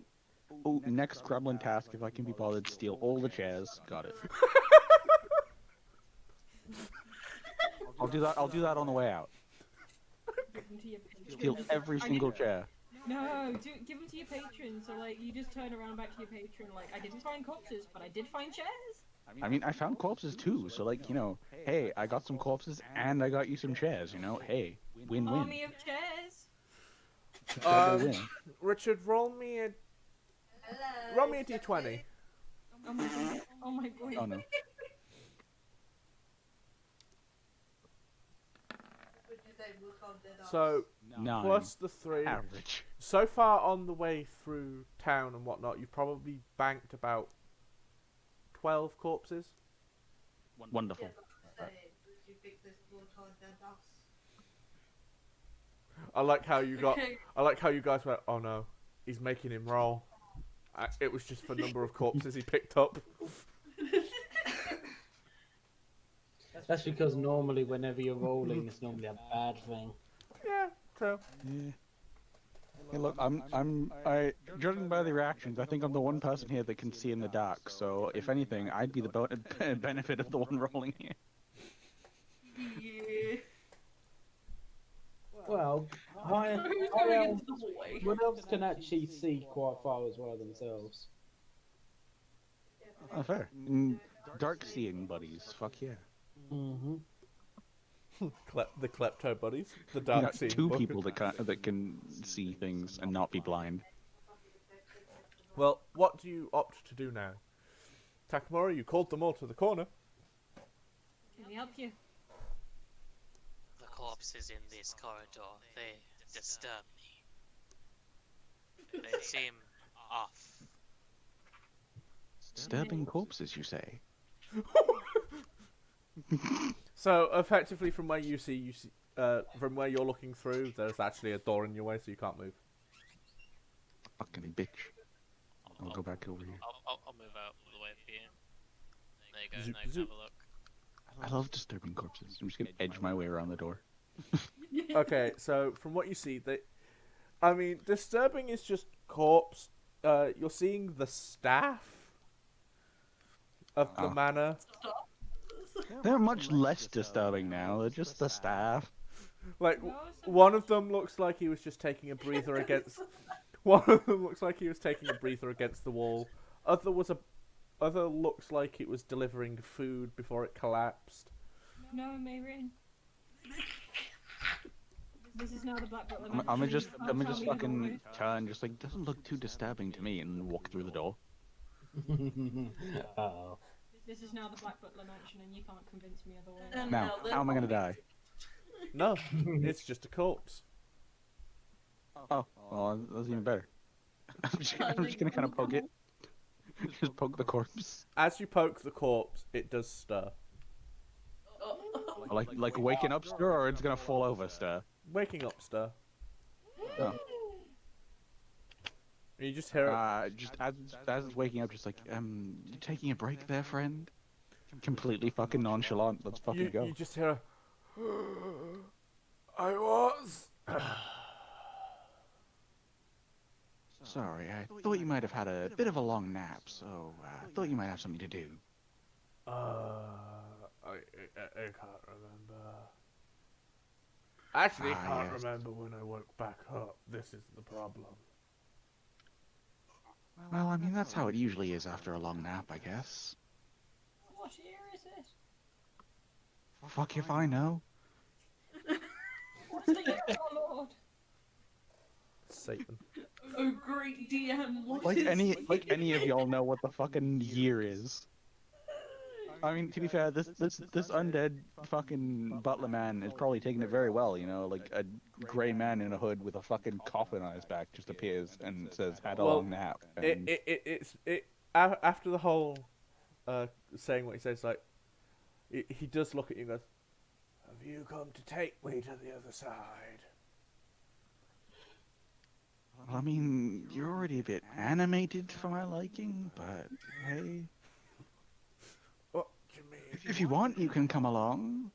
Oh, next gremlin task, if I can be bothered, steal all the chairs. Got it. I'll do that. I'll do that on the way out. Give them to your patrons. Steal every single chair. No, give them to your patron. So like, you just turn around back to your patron. Like, I didn't find corpses, but I did find chairs. I mean, I found corpses too. So like, you know, hey, I got some corpses and I got you some chairs. You know, hey, win-win. Army of chairs. Win. Richard, roll me a d20. Oh my god. Oh my god. Oh no. So 9. plus the 3. Average. So far on the way through town and whatnot, you've probably banked about 12 corpses. Wonderful. I like how you got. Okay. I like how you guys went. Oh no, he's making him roll. It was just for number of corpses he picked up. That's because normally, whenever you're rolling, it's normally a bad thing. Yeah, true. Yeah. Hey, look, I judging by the reactions, I think I'm the one person here that can see in the dark. So, if anything, I'd be the benefit of the one rolling here. Yeah. Well, Who's going into the hallway? what else can actually see quite far as well themselves? Oh, fair. Dark seeing buddies. Fuck yeah. Mm-hmm. The klepto buddies, the We dark got seeing two book. people that can see things and not be blind. Well, what do you opt to do now? Takamura, you called them all to the corner. Can we help you? The corpses in this corridor, they disturb me. They seem off. Disturbing corpses, you say? So effectively, from where you see, from where you're looking through, there's actually a door in your way, so you can't move. Fucking bitch. I'll go back over here. I'll move out of the way of here. There you go. Zoop, Now you can zoop. have a look. I love disturbing corpses. I'm just gonna edge my way around the door. Okay, so from what you see, I mean, disturbing is just corpse. You're seeing the staff of the Oh. manor. They're much less disturbing now. They're just the staff. Like, No, one of them looks like he was just taking a breather against. One of them looks like he was taking a breather against the wall. Other looks like it was delivering food before it collapsed. No, Mayrin. This is now the Black Butler. I'm gonna just Mansion. You can't tell me fucking otherwise. turn, just like doesn't look too disturbing to me, and walk through the door. Uh-oh. This is now the Black Butler Mansion, and you can't convince me otherwise. And Now, how am I gonna die? No, it's just a corpse. Oh, well, that's even better. I'm just gonna kind of poke it. Just poke the corpse. As you poke the corpse, it does stir. Oh. Like waking up stir, or it's gonna fall over stir. Waking up stir. Oh. You just hear it. Just as it's waking up, just like, you taking a break there, friend? Completely fucking nonchalant. Let's fucking go. You just hear a, I was. Sorry, I thought you might have had a bit of a long nap, so I thought you might have something to do. I can't remember. Actually, I can't Yes. remember when I woke back up. This is the problem. Well, I mean, that's how it usually is after a long nap, I guess. What year is it? Fuck if I know. What's the year of our Lord? Satan. Oh, great DM. What Like is any of y'all know what the fucking year is. I mean, to be fair, this undead fucking butler man is probably taking it very well, you know, like a grey man in a hood with a fucking coffin on his back just appears and says, had a Well, long nap. And After the whole saying what he says, like he does look at you and goes, "Have you come to take me to the other side?" well, I mean, you're already a bit animated for my liking, but hey, What do you mean? if you want, you can come along.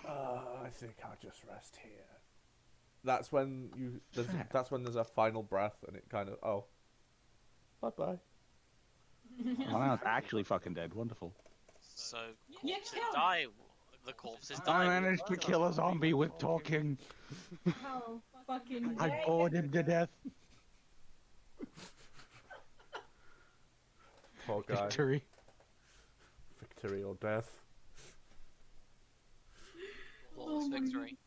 I think I'll just rest here. That's when Fair. that's when there's a final breath, and it kind of bye bye. Well, now it's actually fucking dead. Wonderful. So Yeah, corpses kill. die. The corpses I die. managed to kill a zombie with talking. How fucking I dare bored him to death. Poor guy. Victory. Victory or death. Flawless my victory.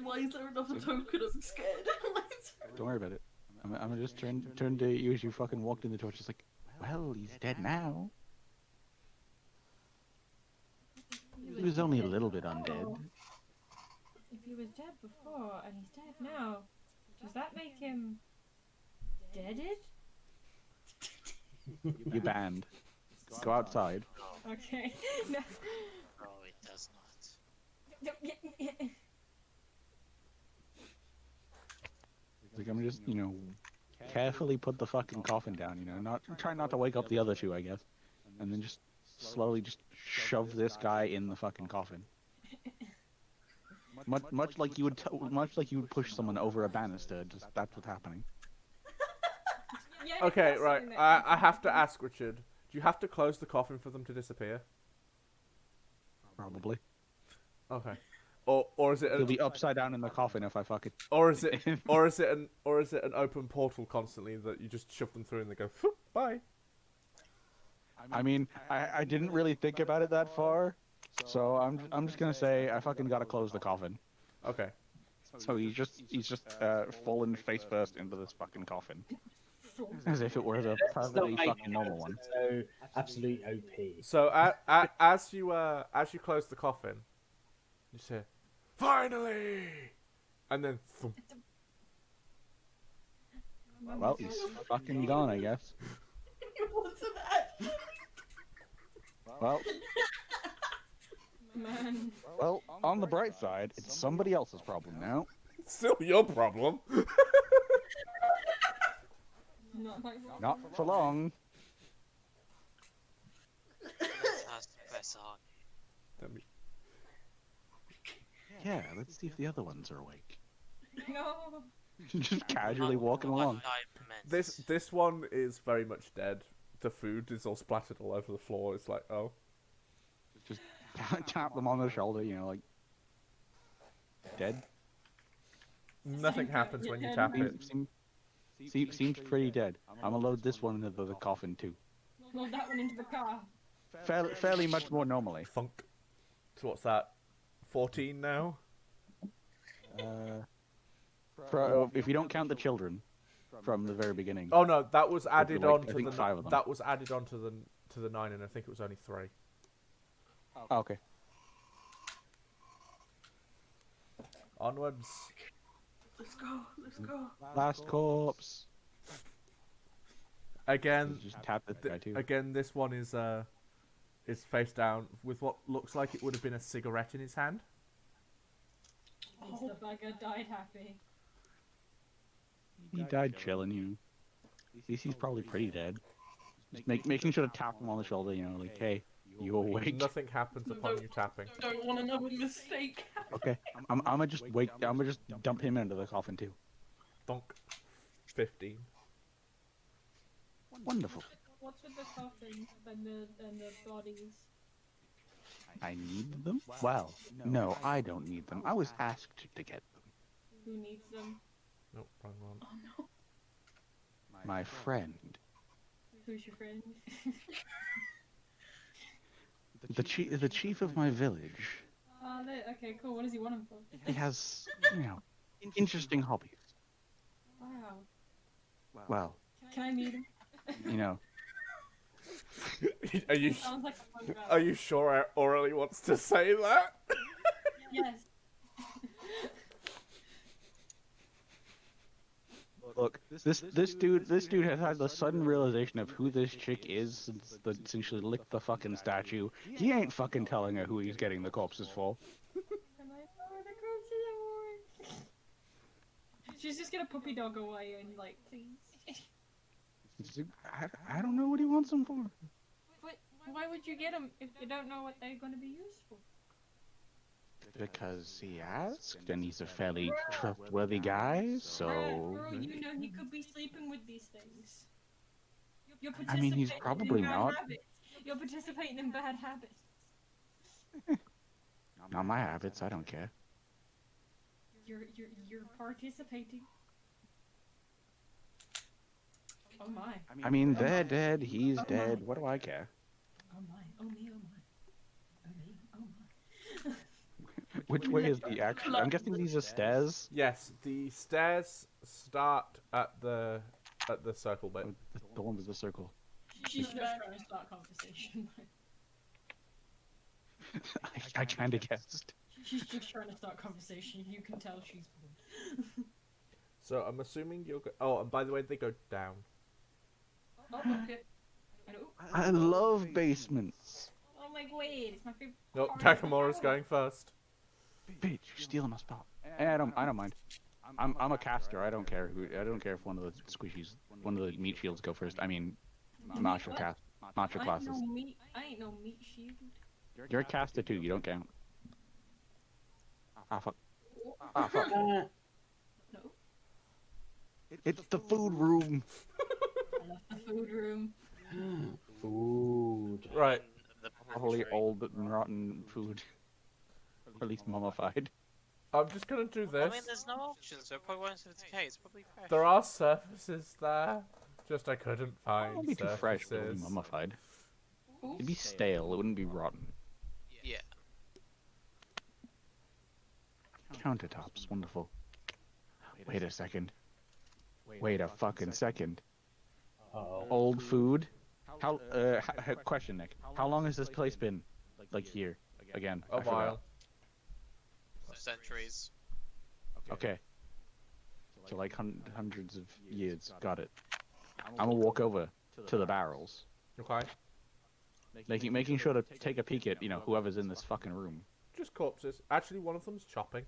Why is there another token? I'm scared. Don't worry about it. I'm gonna just turn to you as you fucking walked in the door. Just like, well, he's dead now. He was only a little bit undead. If he was dead before and he's dead now, does that make him deaded? You banned. Go outside. Okay. No. Oh, it does not. Like, I'm just, carefully put the fucking coffin down. Try not to wake up the other two, I guess, and then just slowly just shove this guy in the fucking coffin. Much like you would push someone over a banister. Just that's what's happening. Yeah, Okay, that's right. something that I have to ask Richard. Do you have to close the coffin for them to disappear? Probably. Okay. Or is it He'll be upside down in the coffin if I fuck it. or is it an open portal constantly that you just shove them through and they go "Phew, bye? I mean, I didn't really think about it that far, so I'm just gonna say I fucking gotta close the coffin. Okay. So he's just fallen face first into this fucking coffin, as if it were a Let's perfectly not make fucking normal one. So absolute OP. So as you close the coffin, you say, "Finally!" And then thump. Well, he's fucking gone, I guess. What's that? Well, Man. Well, on the bright side, it's somebody else's problem now. It's still your problem. Not my fault. Not for long. Let's ask Professor Hardy. Let me- Yeah, let's see if the other ones are awake. No. Just casually walking along. This one is very much dead. The food is all splattered all over the floor. It's like, oh. Just tap them on the shoulder, you know, like dead. Nothing Same happens thing, when you yeah, tap no. it. Seems pretty dead. I'm gonna load this one into the coffin too. Load that one into the car. Fairly much more normally. Funk. So what's that? 14 now? If you don't count the children from the very beginning. Oh no, that was added like, on I to think the 5 of them. that was added on to the 9, and I think it was only 3. Oh, okay. Onwards. Let's go. Let's go. Last corpse. Again, Just tap this guy too. again, this one is face down with what looks like it would have been a cigarette in his hand. At least the bugger died happy. He died chilling, you know. At least he's probably pretty dead. Just making sure to tap him on the shoulder, you know, like, hey, you awake? Nothing happens upon you tapping. Don't want another mistake. Okay, I'm gonna just wait. I'm gonna just dump him into the coffin too. Donk. 15. Wonderful. What's with the coffins and the bodies? I need them? Well, no, I don't need them. I was asked to get them. Who needs them? Nope, wrong one. Oh no. My friend, Who's your friend? the chief of my village. Okay, cool. What does he want him for? He has, you know, interesting hobbies. Wow. Well, Can I meet him? you know, Are you Sounds like a fun guy. are you sure Aurelie wants to say that? Yes. look, this dude has had the sudden realization of who this chick is since she licked the fucking statue. He ain't fucking telling her who he's getting the corpses for. I'm like, oh, the corpse is away. She's just gonna puppy dog away and like, please. I don't know what he wants them for. But why would you get them if you don't know what they're gonna be used for? Because he asked, and he's a fairly trustworthy guy, so... Bro, you know he could be sleeping with these things. You're I mean, he's participating probably in bad not. habits. You're participating in bad habits. Not my habits, I don't care. You're participating. Oh my. I mean, they're dead, he's dead, what do I care? Oh my. Oh me. Oh my. Oh me. Oh my. Which way is the actual... I'm guessing these are stairs? Yes, the stairs start at the circle bit. Oh, the one with the circle. She's just trying to start conversation. I kinda guessed. She's just trying to start conversation. You can tell she's bored. So I'm assuming you'll go. Oh, and by the way, they go down. Oh, okay. Hello? I love basements. Oh my wait, it's my favorite. Nope, part of the Takamura's show. going first. Bitch, you're stealing my spot. I don't mind. I'm a caster. I don't care if one of the squishies, one of the meat shields go first. I mean, martial cast, martial classes. I ain't no meat shield. You're a caster too. You don't count. Ah fuck. Ah fuck. No. It's the food room. I left the food room. Food. Right. The Probably pantry. old and rotten food. Or at least mummified. I'm just gonna do I this. mean, there's no options, so it probably won't decay. It's probably fresh. There are surfaces there. Just I couldn't It find wouldn't be too fresh, but it would be surfaces. mummified. Ooh. It'd be stale. It wouldn't be rotten. Yeah. Countertops, wonderful. Wait a second. Wait a fucking second. Uh-oh. Old food. How? Question, Nick. How long has this place been, like here? Again, A I forgot. while. Centuries. Okay. So like hundreds of years. Got it. I'm gonna walk over to the barrels. Okay. making sure to take a peek at whoever's in this fucking room. Just corpses. Actually, one of them's chopping.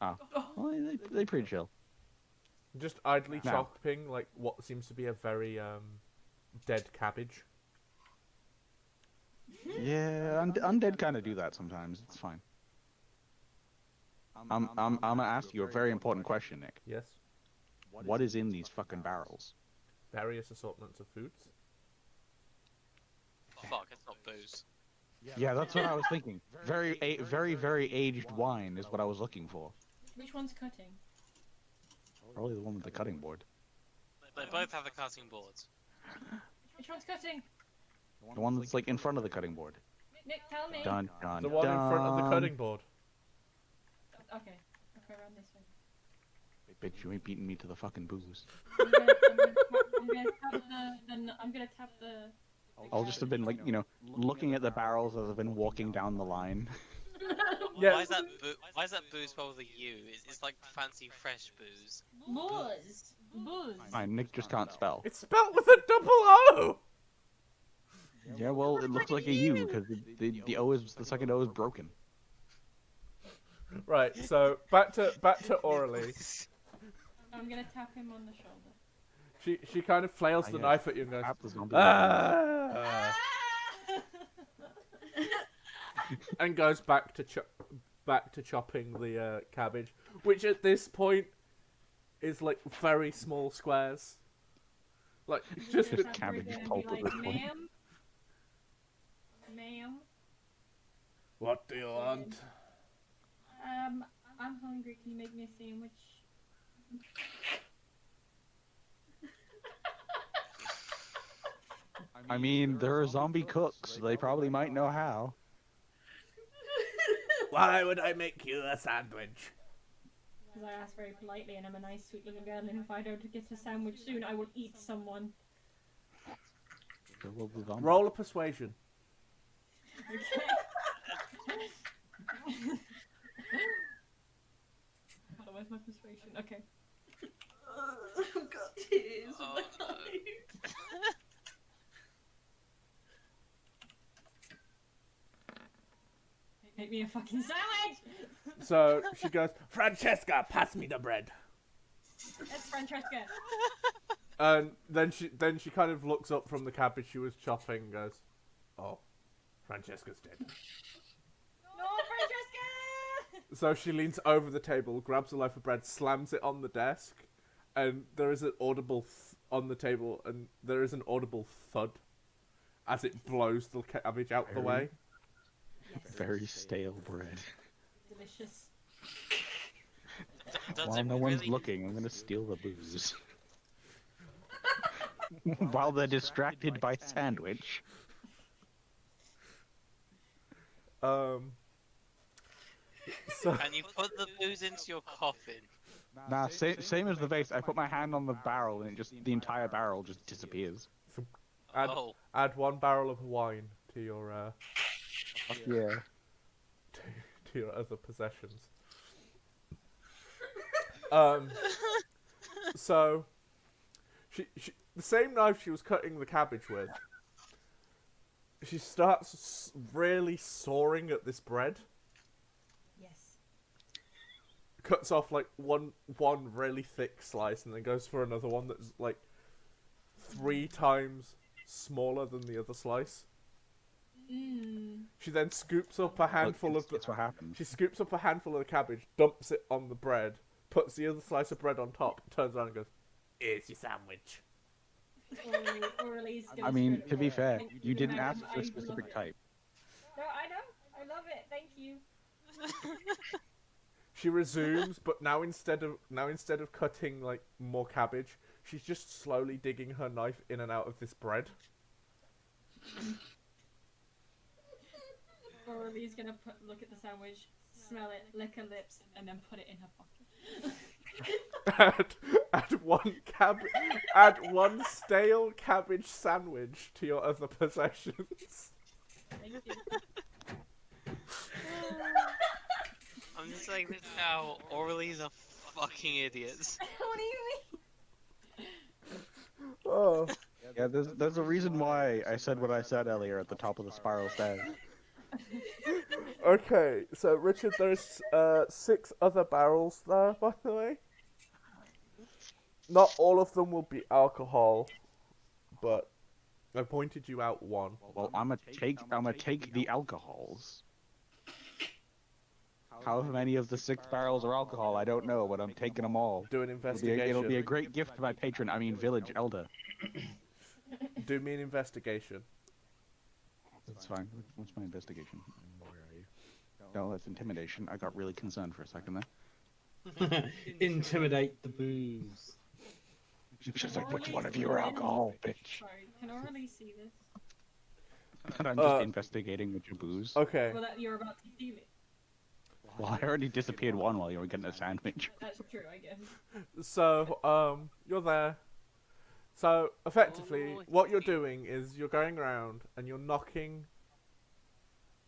Oh, well, they pretty chill. Just idly Now- chopping like what seems to be a very dead cabbage. Yeah, undead kind of do that sometimes. It's fine. I'm gonna ask you a very important question, Nick. Yes. What is in these fucking barrels? Various assortments of foods. Fuck, it's not booze. Yeah, that's what I was thinking. Very aged wine is what I was looking for. Which one's cutting? Probably the one with the cutting board. They both have the cutting boards. Which one's cutting? The one that's like in front of the cutting board. Nick, tell me. Dun dun The one in front of the dun. cutting board. Okay, I'll go around this way. Bitch, you ain't beating me to the fucking booze. I'm gonna tap the. I'll just have been like, looking at the barrels as I've been walking down the line. Yeah. Why is that booze spelled with a U? It's like fancy fresh booze. Booze. Booze. Fine, Nick just can't spell. It's spelled with a double O. Yeah, well, it looks like a U because the O is the second O is broken. Right. So back to Aurelie. I'm gonna tap him on the shoulder. She kind of flails the yes. knife at you and goes, Tap the zombie. "Ah!" and goes back to chopping the cabbage, which at this point is like very small squares. Like just Just Tap her cabbage again and pulp be at like, this point. Ma'am. what do you want? I'm hungry. Can you make me a sandwich? I mean, they're zombie cooks. So they probably might know how. Why would I make you a sandwich? Because I asked very politely, and I'm a nice, sweet-looking girl, and if I don't get a sandwich soon, I will eat someone. They're little zombies. Roll a persuasion. Hold on, where's my persuasion? Okay. I've got tears in Oh, my no. eyes. Make me a fucking sandwich! So she goes, Francesca, pass me the bread. That's Francesca. And then she kind of looks up from the cabbage she was chopping and goes, oh, Francesca's dead. No, Francesca! So she leans over the table, grabs a loaf of bread, slams it on the desk, and there is an audible on the table, and there is an audible thud as it blows the cabbage out the way. Very stale bread. Delicious. Does While it no one's really- looking, I'm gonna steal the booze. While they're distracted by sandwich. So And you put the booze into your coffin. Nah, same as the vase. I put my hand on the barrel and the entire barrel just disappears. add, Oh, add 1 barrel of wine to your Yeah. to your other possessions. So she the same knife she was cutting the cabbage with. She starts really sawing at this bread. Yes. Cuts off like one really thick slice and then goes for another one that's like 3 times smaller than the other slice. Mmm. She then scoops up a handful of the That's what happens. She scoops up a handful of the cabbage, dumps it on the bread, puts the other slice of bread on top, turns around and goes, "Here's your sandwich." I mean, to be fair, you didn't ask for a specific type. No, I know. I love it. Thank you. She resumes, but now instead of cutting like more cabbage, she's just slowly digging her knife in and out of this bread. Aurelie gonna look at the sandwich, smell it, lick her lips, and then put it in her pocket. add one stale cabbage sandwich to your other possessions. Thank you. I'm just saying this now. Aurelie's are fucking idiots. What do you mean? Oh, Yeah, there's a reason why I said what I said earlier at the top of the spiral stairs. Okay, so Richard, there's 6 other barrels there, by the way. Not all of them will be alcohol, but I pointed you out one. Well, I'm gonna take the alcohols. However many of the 6 barrels are alcohol, I don't know, but I'm taking them all. Do an investigation. It'll be a great gift to my patron, I mean village elder. Do me an investigation. That's fine. What's my investigation? Where are you? No, that's intimidation. I got really concerned for a second there. Intimidate the booze. Just like, which one of you are alcohol, bitch? Sorry, can I really see this? And I'm just investigating with your booze. Okay. Well, that you're about to steal it. Well, I already disappeared one while you were getting a sandwich. That's true, I guess. So, you're there. So, effectively, what you're doing is you're going around and you're knocking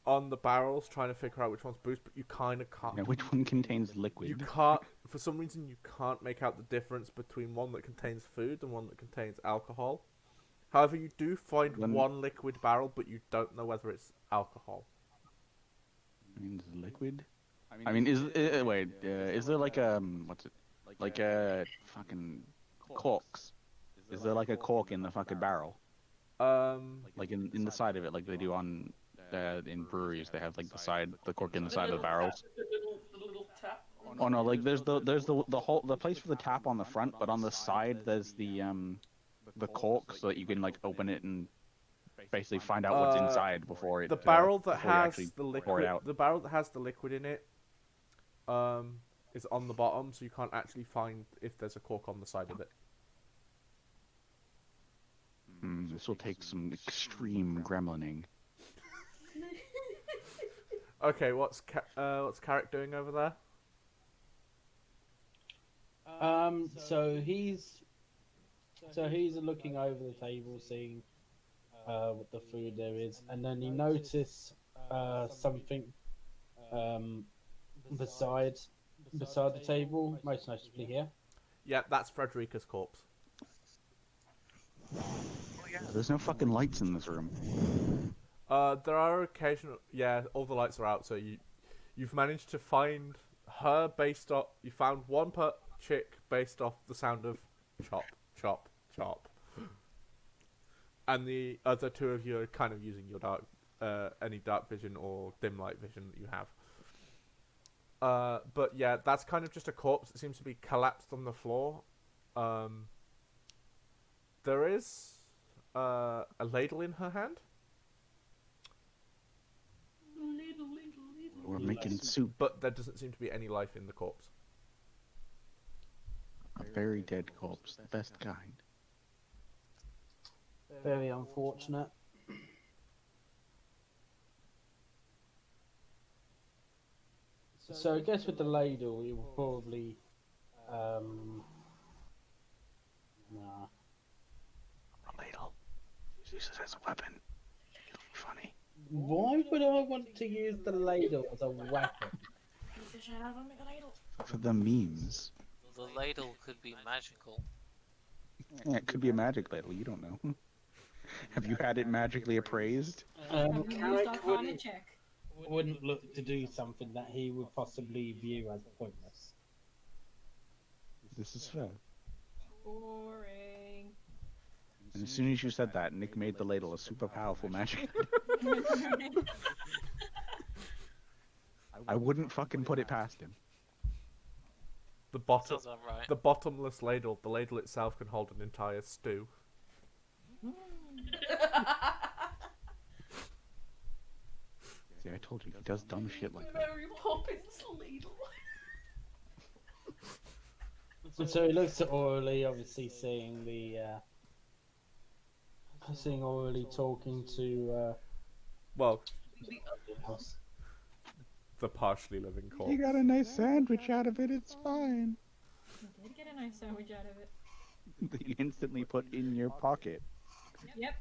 on the barrels, trying to figure out which one's booze, but you kind of can't. Now, which one contains liquid? You can't, for some reason, you can't make out the difference between one that contains food and one that contains alcohol. However, you do find one liquid barrel, but you don't know whether it's alcohol. Means liquid? I mean, is there like what's it? Like fucking corks? Is there like a cork in the fucking barrel? Like in the side of it, like they do on in breweries, they have like the cork in the side of the barrels. The little tap. Oh no, like there's the place for the tap on the front, but on the side there's the cork so that you can like open it and basically find out what's inside before it. The barrel that before you has actually the pour liquid, it out. the barrel that has the liquid in it, is on the bottom, so you can't actually find if there's a cork on the side of it. This will take some extreme gremlining. Okay, what's Carrick doing over there? So he's looking over the table, seeing what the food there is, and then he noticed something beside the table, most notably here. Yeah, that's Frederica's corpse. There's no fucking lights in this room. There are occasional. Yeah, all the lights are out, so you've managed to find her based off. You found one chick based off the sound of chop, chop, chop, and the other 2 of you are kind of using your any dark vision or dim light vision that you have. But yeah, that's kind of just a corpse that seems to be collapsed on the floor. There is a ladle in her hand. We're making soup. But there doesn't seem to be any life in the corpse. A very dead corpse, the best kind. Very unfortunate. So I guess with the ladle, it will probably nah. A ladle. Use it as a weapon. It'll be funny. Why would I want to use the ladle as a weapon? For the memes. The ladle could be magical. Yeah, it could be a magic ladle, you don't know. Have you had it magically appraised? Carrick Arcana check. wouldn't look to do something that he would possibly view as pointless. This is fair. Boring. And as soon as you said that, Nick made the ladle a super powerful magic. I wouldn't fucking put it past him. The bottom, Sounds alright. the bottomless ladle. The ladle itself can hold an entire stew. See, I told you, he does dumb shit like that. Mary Poppins ladle. So he looks at Orly, obviously seeing Orly talking to Well, house. the partially living corpse. You got a nice sandwich out of it, it's fine. I did get a nice sandwich out of it. That you instantly put in your pocket. Yep.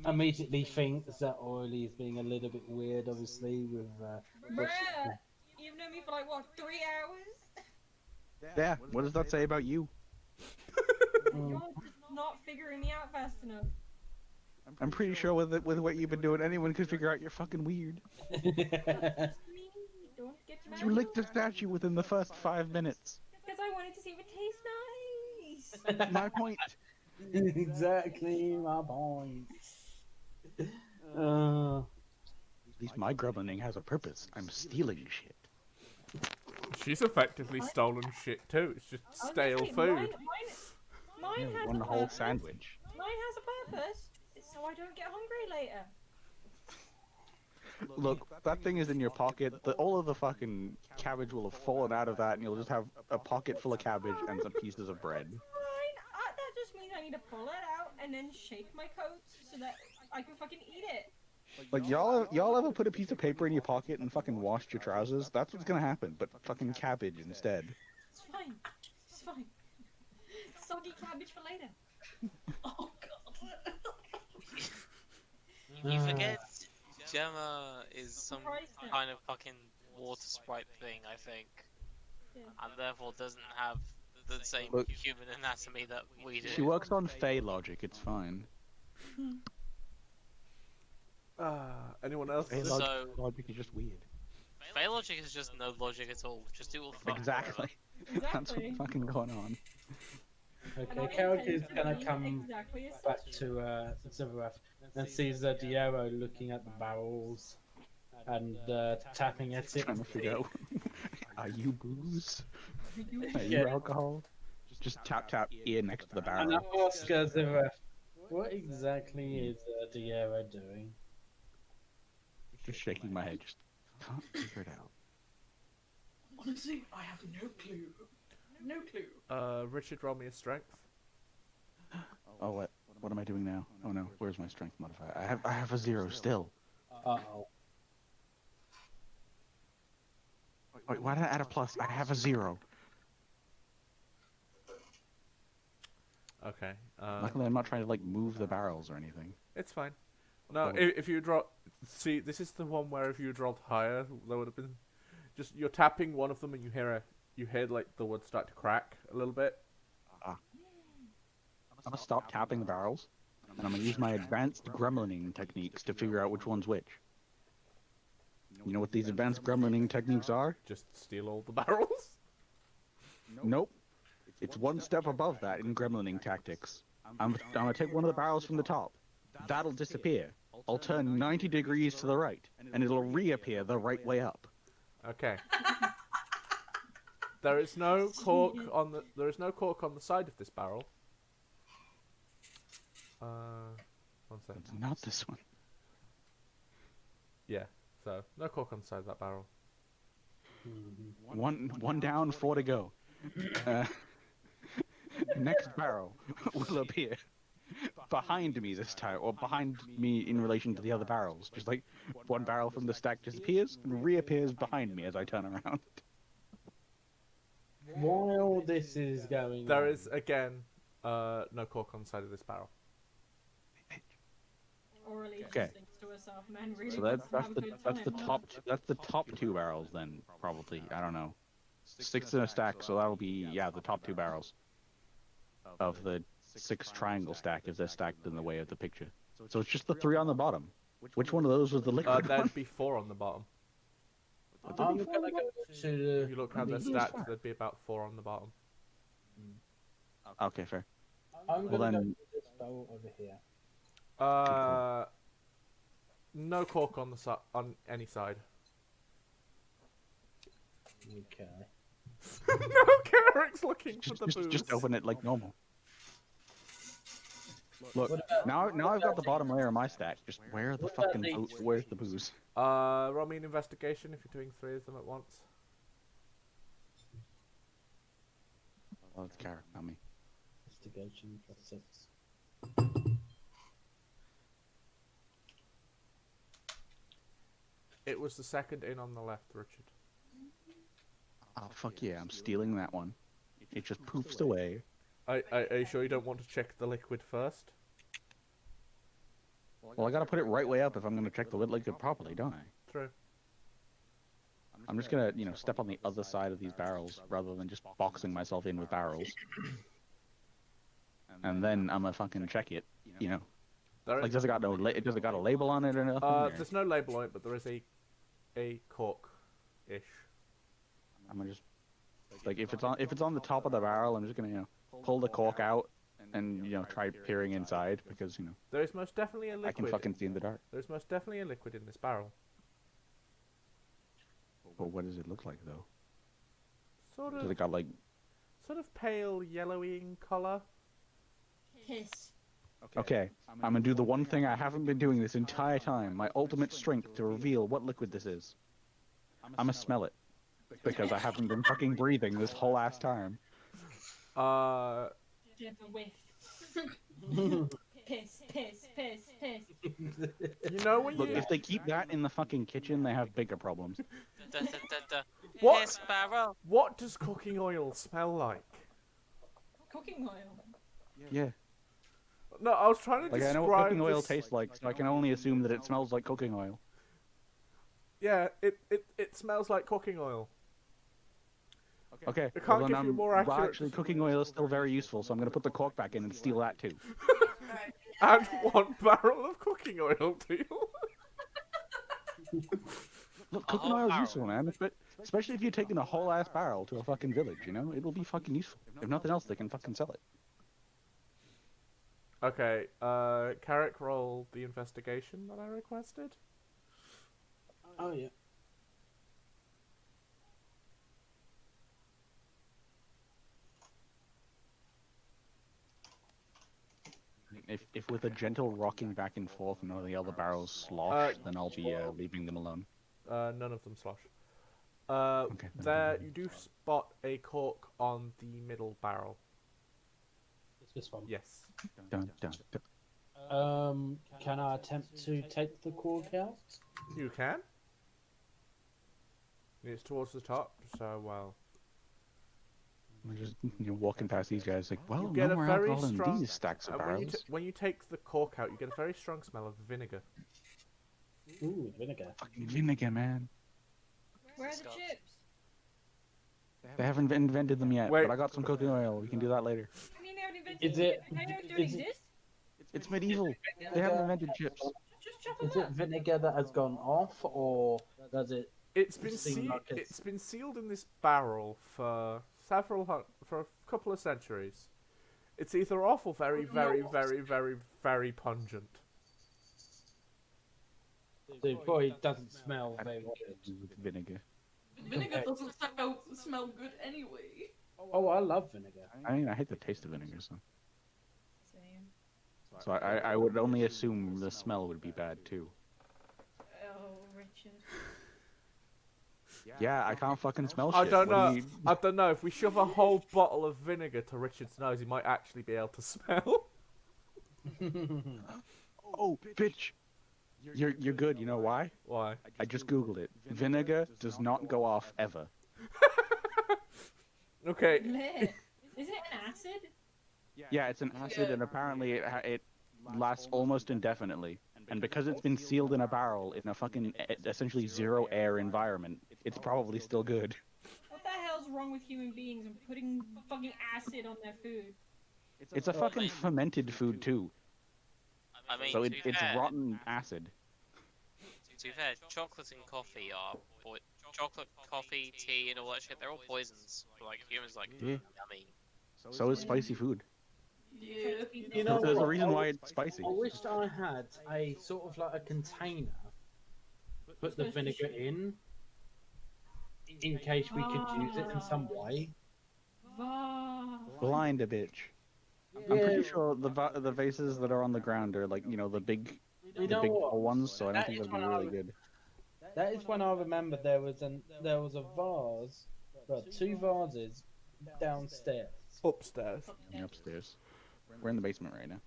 Immediately thinks that Orly is being a little bit weird, obviously, with Bruh! You've known me for like, what, 3 hours? Yeah, what does that say about you? You're just not figuring me out fast enough. I'm pretty sure with what you've been doing, anyone could figure out you're fucking weird. Just me. Don't get mad. You licked a statue within the first 5 minutes. Because I wanted to see if it tastes nice. My point. Exactly my point. At least my gremlining has a purpose. I'm stealing shit. She's effectively stolen shit too. It's just stale food. Mine has One a whole purpose. sandwich. Mine has a purpose. It's so I don't get hungry later. Look, that thing is in your pocket. All of the fucking cabbage will have fallen out of that, and you'll just have a pocket full of cabbage and some pieces of bread. Fine. That just means I need to pull it out and then shake my coats so that I can fucking eat it. Like, y'all ever put a piece of paper in your pocket and fucking washed your trousers? That's what's gonna happen, but fucking cabbage instead. It's fine. It's fine. Soggy cabbage for later. Oh god. You forget Gemma is some Christ, no. kind of fucking water sprite thing, I think. Yeah. And therefore doesn't have the same Look, human anatomy that we do. She works on Fey logic. It's fine. Anyone else? Fey So- logic is just weird. Fey logic is just no logic at all. Just do all the fuck. Exactly. That's Exactly. what's fucking going on. Okay, Carrick is gonna Be come exactly as back such. to Zivarath and sees Diero looking at the barrels and tapping at it. Trying to figure out, are you booze? Are you Yeah. alcohol? Just tap ear next to the And I barrel. ask Zivarath, what exactly is Diero doing? Just shaking my head. Just can't figure it out. Honestly, I have no clue. No clue. Richard, roll me a strength. Oh, what am I doing now? Oh no, where's my strength modifier? I have a 0 still. Uh-oh. Wait, why did I add a plus? I have a 0. Okay. Luckily, I'm not trying to like move the barrels or anything. It's fine. No, Oh. if you draw, see, this is the one where if you rolled higher, there would have been just you're tapping one of them and you hear like the wood start to crack a little bit. I'm gonna stop tapping the barrels, and I'm gonna use my advanced gremlining techniques to figure out which one's which. You know what these advanced gremlining techniques are? Just steal all the barrels. Nope. It's one step above that in gremlining tactics. I'm gonna take one of the barrels from the top. That'll disappear. I'll turn 90 degrees to the right, and it'll reappear the right way up. Okay. There is no cork on the side of this barrel. One second. It's not this one. Yeah. So no cork on the side of that barrel. One down, 4 to go. Next barrel will appear behind me this time, or behind me in relation to the other barrels. Just like one barrel from the stack disappears and reappears behind me as I turn around. While this is going There on, is again no cork on the side of this barrel. Orally Okay. just thinks to herself, man, really So wants that's to that's have a the good that's the time." top 2 barrels then, probably. I don't know. 6 in a stack, so that'll be the top 2 barrels of the 6 triangle stack if they're stacked in the way of the picture. So it's just the 3 on the bottom. Which one of those was the liquid one? There'd be 4 on the bottom. Would there I'm be 4 gonna on the go If to you look around their Maybe stats, it's there'd be about 4 on the bottom. bottom? Okay, fair. I'm Well, gonna go then- to this barrel over here. No cork on on any side. Okay. No, Carrick's looking for the booze. Just open it like normal. Look, What about- now I've got the bottom layer of my stack. Just where the What about fucking these where's the booze? Roll me an investigation if you're doing 3 of them at once. Oh, it's Carrick, not me. Investigation +6. It was the second in on the left, Richard. Oh fuck yeah, I'm stealing that one. It just poofs away. Are you sure you don't want to check the liquid first? Well, I gotta put it right way up if I'm gonna check the liquid properly, don't I? True. I'm just gonna, step on the other side of these barrels rather than just boxing myself in with barrels. and then I'm gonna fucking check it. You know, There like is, does it got a label on it or nothing? Or- there's no label on it, but there is a cork-ish. I'm gonna just like if it's on the top of the barrel, I'm just gonna pull the cork out and try peering inside because There is most definitely a liquid. I can fucking see in the dark. There's most definitely a liquid in this barrel. But what does it look like though? Sort Does of, it got like pale yellowy in color. Piss. okay? I'm gonna do the one thing I haven't been doing this entire time. My ultimate strength to reveal what liquid this is. I'm gonna smell it because I haven't been fucking breathing this whole ass time. Do you have a whiff? Piss, piss, piss, piss. You know when Look, you if they keep that in the fucking kitchen, they have bigger problems. What? Piss barrel. what does cooking oil smell like? Cooking oil. Yeah, No, I was trying to like I describe know what cooking oil this- tastes like, so I can only assume that it smells like cooking oil. Yeah, it smells like cooking oil. Okay, I can't well, then give you more accurate- actually, cooking oil is still very useful, so I'm gonna put the cork back in and steal that too. Add 1 barrel of cooking oil to you. Look, A cooking whole oil is barrel. useful, man. Especially if you're taking a whole ass barrel to a fucking village, it'll be fucking useful. If nothing else, they can fucking sell it. Okay, Carrick, roll the investigation that I requested. Oh yeah. If with a gentle rocking back and forth none of the other barrels slosh, then I'll be leaving them alone. None of them slosh. Okay. There, you do spot a cork on the middle barrel. It's this one. Yes. Dun, dun, dun. Can I attempt to take the cork out? You can. It's towards the top, so well. I'm just walking past these guys like, well, You get no a more very alcohol in strong. these stacks of When you, barrels. when you take the cork out, you get a very strong smell of vinegar. Ooh, vinegar. Fucking vinegar, man. Where are the chips? They haven't invented them yet, Wait. but I got some cooking oil. We can do that later. I mean, they haven't invented Is it? They don't Is it? exist. It's medieval. They haven't invented chips. Just chop Is them it up. vinegar that has gone off, or does it? It's been Seem like it's been sealed in this barrel for for a couple of centuries. It's either off or very, very, very, very, very pungent. So it probably doesn't smell very good. With vinegar. Vinegar doesn't smell good anyway. Oh, I love vinegar. I mean, I hate the taste of vinegar, so. Same. So I would only assume the smell would be bad too. Oh, Richard. Yeah, I can't fucking smell I shit. don't What do know. you- I don't know. If we shove a whole bottle of vinegar to Richard's nose, he might actually be able to smell. Oh, bitch! You're good. You know why? Why? I just googled it. Vinegar does not go off ever. Okay. Lit. Is it an acid? Yeah, it's an acid, and apparently it lasts almost indefinitely. And because it's been sealed in a barrel in a fucking essentially zero air environment, it's probably still good. What the hell's wrong with human beings and putting fucking acid on their food? It's a fucking fermented food too, I mean, so to be it's fair, rotten acid. To be fair, chocolate and coffee are chocolate, coffee, tea, and all that shit. They're all poisons. But, like humans, like Yeah. yummy. So is spicy food. Yeah. You know There's a what? reason why it's spicy. I wished I had a sort of like a container. Put the vinegar in case we could use it in some way. Blind a bitch. I'm pretty sure the vases that are on the ground are like the big You know big what? tall ones, so I don't That think is that'd be when I really was- good. That is when I remember there was a vase, well, 2 vases downstairs. Upstairs. Upstairs. We're in the basement right now.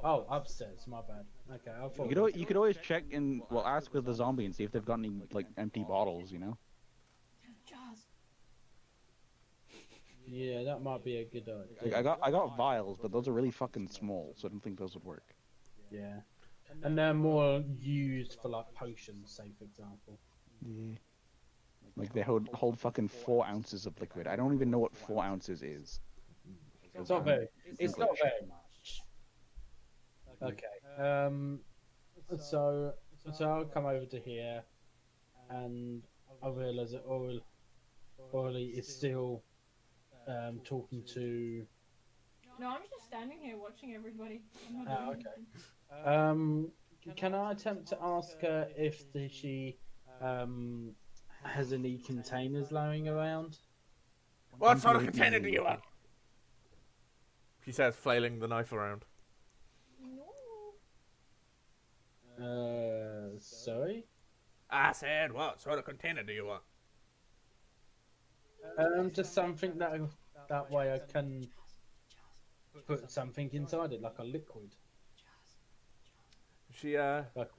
Oh, upstairs. My bad. Okay, I thought. You could always check and ask with the zombie and see if they've got any like empty bottles. Jaws. Yeah, that might be a good Like idea. I got vials, but those are really fucking small, so I don't think those would work. Yeah, and they're more used for like potions, say for example. Yeah. Like they hold fucking 4 ounces of liquid. I don't even know what 4 ounces is. It's not very. It's not very much. Okay. So I'll come over to here, and I realise that Orly is still talking to. No, I'm just standing here watching everybody. I'm not Ah, doing okay. anything. Can I attempt to ask her if she has any containers lying around? What sort of container do you want? She says, flailing the knife around. No. Sorry. I said, what sort of container do you want? Just something that way I can put something inside it, like a liquid. She Like,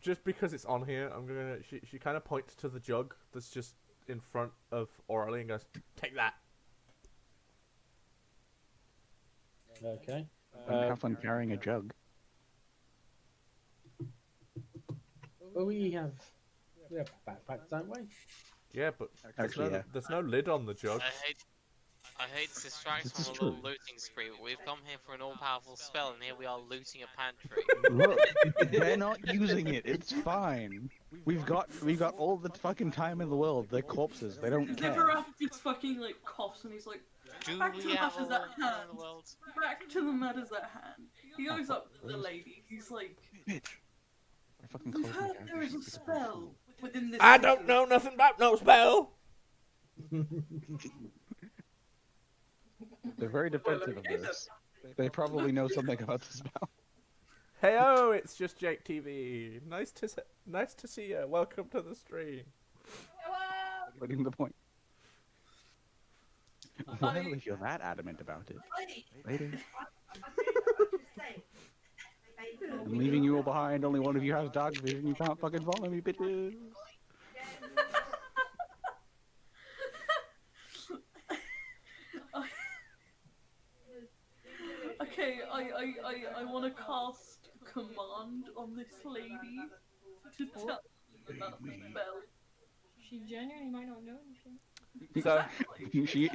just because it's on here, I'm gonna. She kind of points to the jug that's just in front of Orly and goes, "Take that." okay. Have fun carrying a jug. Well, we have backpacks, don't we? Yeah, but Actually, yeah. there's no lid on the jug. I hate to distract This from is a little true. looting spree, but we've come here for an all-powerful spell, and here we are looting a pantry. Look, they're not using it. It's fine. We've got all the fucking time in the world. They're corpses. They don't care. Zipporaf just fucking like coughs and he's like, Do back to we the have matters all at the hand. in the world? Back to the matters at hand. He goes up to the lady. He's like, Bitch. I fucking we've closed my heard character there is a sheet because I'm spell fool. within this. I don't city." know nothing about no spell. They're very defensive of this. They probably know something about the spell. Heyo, it's just Jake TV. Nice to see you. Welcome to the stream. Getting the point. Well, if you're that adamant about it. Later. I'm leaving you all behind. Only one of you has dark vision. You can't fucking follow me, bitches. Okay, I want to cast command on this lady to tell me about the spell. She genuinely might not know anything. So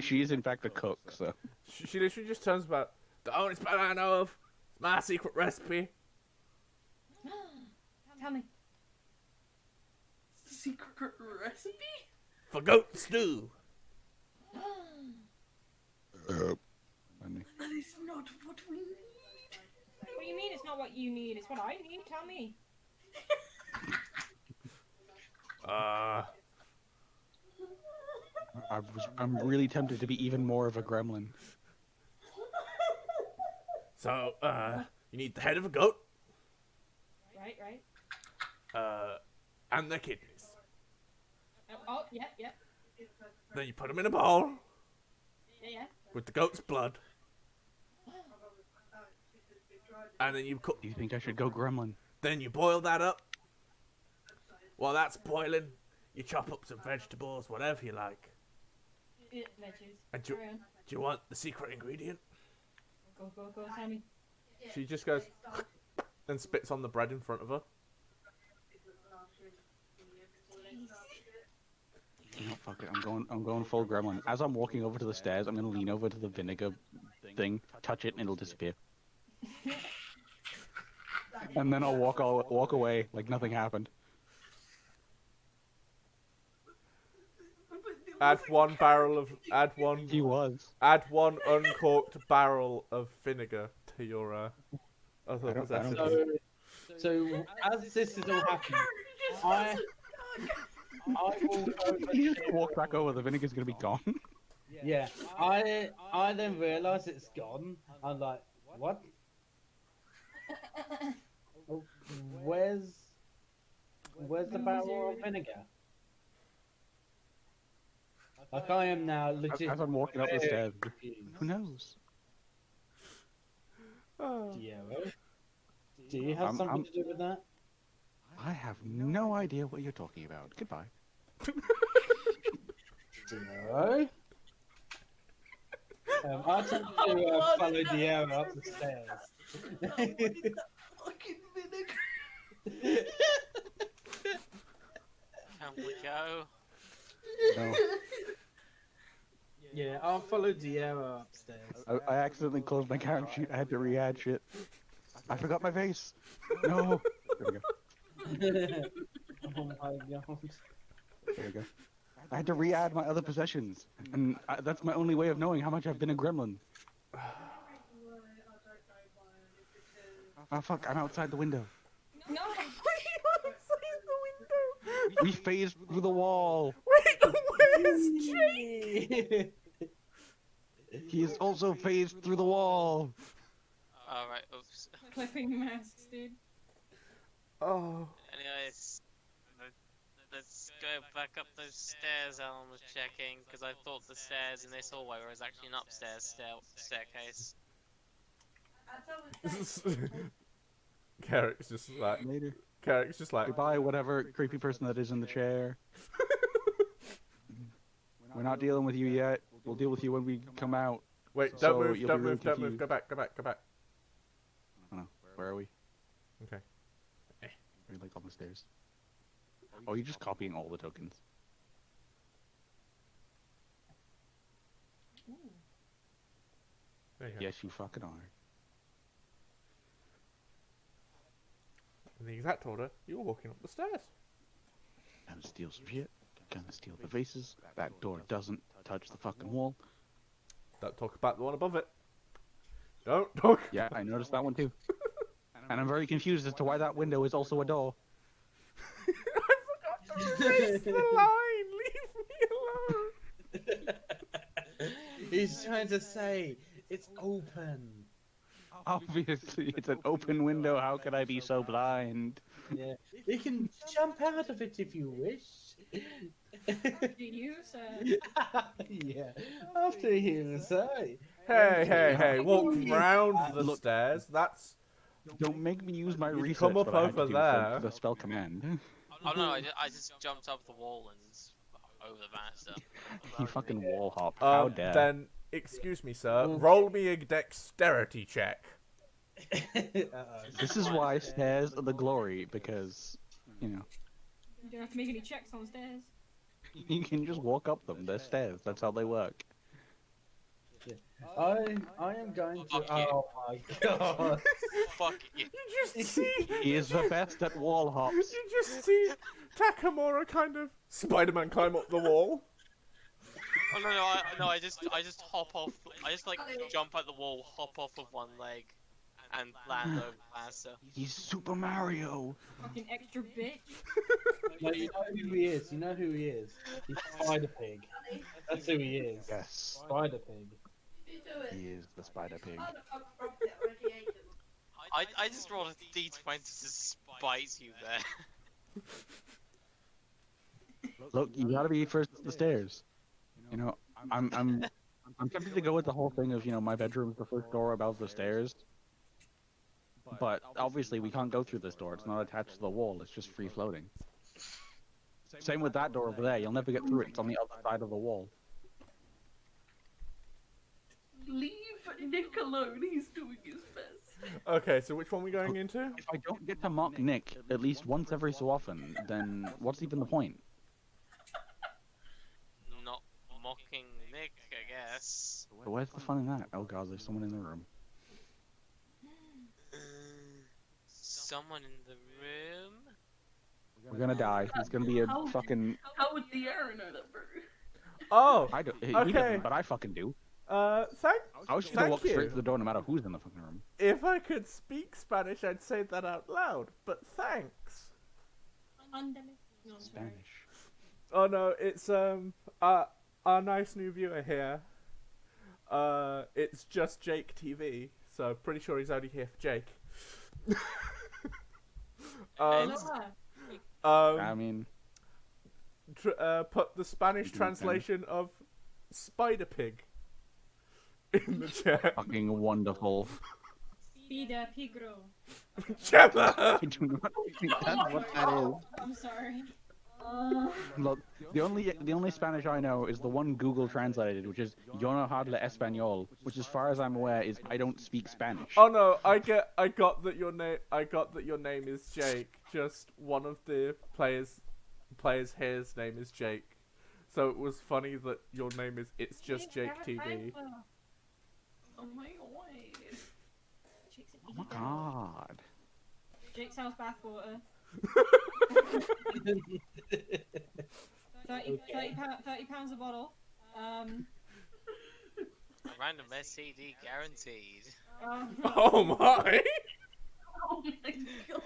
She is in fact a cook, so. she literally just turns about. The only spell I know of. It's my secret recipe. Tell me. Secret recipe? For goat stew. That is not what we need. What do you mean it's not what you need? It's what I need. Tell me. I'm really tempted to be even more of a gremlin. So, you need the head of a goat, Right. and the kidneys. Oh, yep. Then you put them in a bowl Yeah. with the goat's blood. And then you cook. Do you think I should go gremlin? Then you boil that up. While that's boiling, you chop up some vegetables, whatever you like. Veggies. And do Carry on. you want the secret ingredient? Go. Tell me. She just goes and spits on the bread in front of her. You know, fuck it. I'm going full gremlin. As I'm walking over to the stairs, I'm gonna lean over to the vinegar thing, touch it, and it'll disappear. And then I'll walk away like nothing happened. Add one He was. Add one uncorked barrel of vinegar to your other I don't- possessions. So as this is all happening, I will go You just walk back over. The vinegar's gonna be gone. Yeah, I then realise it's gone. I'm like, what? Oh, where's the barrel of vinegar? Like I am now legit. As I'm walking up the stairs, confused. who knows? Diego, do you have something to do with that? I have no idea what you're talking about. Goodbye. Diego? I attempt to follow Diego up the stairs. Fucking vinegar. Can we go? No. Yeah, I'll follow Diera upstairs. I accidentally closed my character sheet. I had to re-add shit. I forgot my face. No. There we go. Oh my god. There we go. I had to re-add my other possessions, and that's my only way of knowing how much I've been a gremlin. Oh fuck! I'm outside the window. No. We phased through the wall. Wait, where's Jake? He is also phased through the wall. Alright, oops. Clipping masks, dude. Oh. Anyways, let's go back up those stairs Alan was checking, because I thought the stairs in this hallway was actually an upstairs staircase. Carrick's just like. Later. Carrick's just like. Goodbye, whatever creepy person that is in the chair. We're not dealing with you yet. We'll deal with you when we come out. Wait, So don't move, you'll don't be really move, don't move. confused. Go back, go back, go back. Oh, no. Where are we? Okay. We're like on the stairs. Oh, you're just copying all the tokens. There you go. Yes, you fucking are. In the exact order, you were walking up the stairs. Gonna steal some shit. Gonna steal the vases. That door doesn't touch the fucking wall. Don't talk about the one above it. Don't talk. Yeah, I noticed that one too. And I'm very confused as to why that window is also a door. I forgot to erase the line. Leave me alone. He's trying to say it's open. Obviously, it's an open window. How could I be so blind? Yeah, you can jump out of it if you wish. Do you, sir? Yeah, after you say. Hey, walk Yeah. round the Look. stairs. That's Don't make me use my You research. come up that I had to over do there. for the spell command. Oh no, I just jumped up the wall and over the banister. You fucking wall hop. How dare. then excuse me, sir. Roll me a dexterity check. This is why stairs are the glory, because, you know, You don't have to make any checks on stairs. you can just walk up them. They're stairs. That's how they work. I am going to. Fuck you. Oh my god. Fuck you. You just see, He is the best at wall hops. you just see Takamura kind of Spider-Man climb up the wall. Oh no, I just hop off. I just like jump at the wall, hop off of one leg, and land over the banister. He's Super Mario. Fucking extra bitch. No, you know who he is. You know who he is. He's Spider Pig. That's who he is. Yes, Spider Pig. he is the Spider Pig. I just rolled a d20 to spite you there. Look, you gotta be first at the stairs. You know, I'm tempted to go with the whole thing of, you know, my bedroom's the first door above the stairs. But obviously we can't go through this door. It's not attached to the wall. It's just free floating. Same with that door over there. You'll never get through it. It's on the other side of the wall. Leave Nick alone. He's doing his best. Okay, so which one are we going into? If I don't get to mock Nick at least once every so often, then what's even the point? Not mocking Nick, I guess. But where's the fun in that? Oh god, there's someone in the room. Someone in the room. We're gonna die. He's gonna be a How- fucking... How would the arrow know that, bro? Oh, I don't... He Okay. doesn't, but I fucking do. thank. I was just Thank gonna walk you. straight to the door no matter who's in the fucking room. If I could speak Spanish, I'd say that out loud. But thanks. Ándale. No, I'm sorry. Spanish. Oh no, it's our nice new viewer here. It's just Jake TV, so pretty sure he's only here for Jake. Aloha. I mean, Put the Spanish translation of Spider Pig in the chat. fucking wonderful. Spida pigro. Gemma! I do not think that's what that is. I'm sorry. Look, the only Spanish I know is the one Google translated, which is "Yo no hablo español," which, as far as I'm aware, is "I don't speak Spanish." Oh no, I got that your name is Jake. Just one of the players here's name is Jake. So it was funny that your name is It's Just Jake TV. Oh my god. Oh my god. Jake sells bathwater. 30 pounds a bottle. A random SCD guaranteed. Oh my! Oh my god.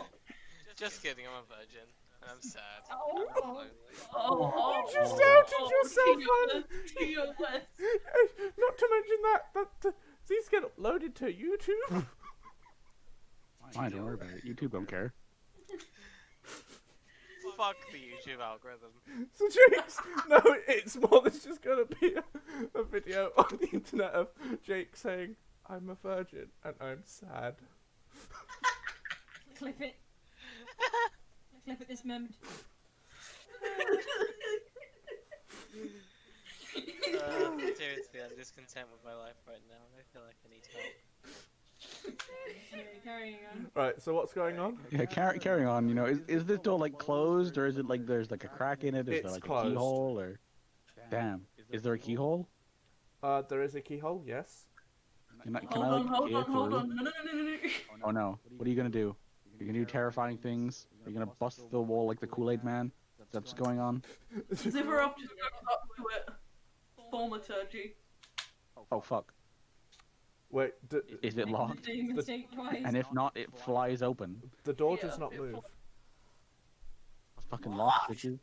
Just kidding, I'm a virgin. I'm sad. Oh. I'm lonely. Oh, You just outed yourself, TOS. Not to mention that these get uploaded to YouTube. Fine, don't worry about it. YouTube don't care. Fuck the YouTube algorithm. So Jake's no, it's more than just gonna be a video on the internet of Jake saying, "I'm a virgin and I'm sad." Clip it. Clip at this moment. Seriously, I'm discontent with my life right now. I feel like I need help. Anyway, carrying on. Right. So what's going on? Yeah, carrying on. You know, is this door like closed, or is it like there's like a crack in it? Is It's there like closed. a keyhole, or? Damn. Is there a keyhole? There is a keyhole. Yes. Can I Hold like on, hold peer on, hold through? on. No. Oh no. What are you gonna do? You're gonna do terrifying things? Are you gonna bust the wall like the Kool-Aid man? That's going on? Zipper up, just go up to it. Thaumaturgy. Oh fuck. Wait. Is it locked? Doing mistake twice. And if not, it flies open. The door Yeah, does not it move. It's fucking locked, bitches.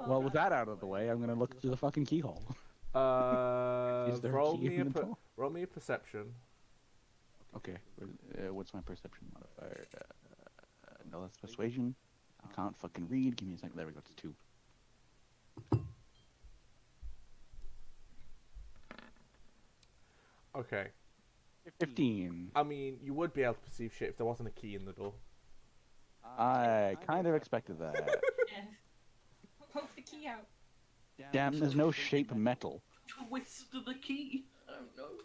Well, with that out of the way, I'm gonna look through the fucking keyhole. Is there a Roll key me in a the door? roll me a perception. Okay, what's my perception modifier? No, that's persuasion. I can't fucking read. Give me a second. There we go. It's 2. Okay. 15. I mean, you would be able to perceive shit if there wasn't a key in the door. I kind of expected that. Yeah. Poke the key out. Damn, there's no shape metal. Twist the key. I don't know.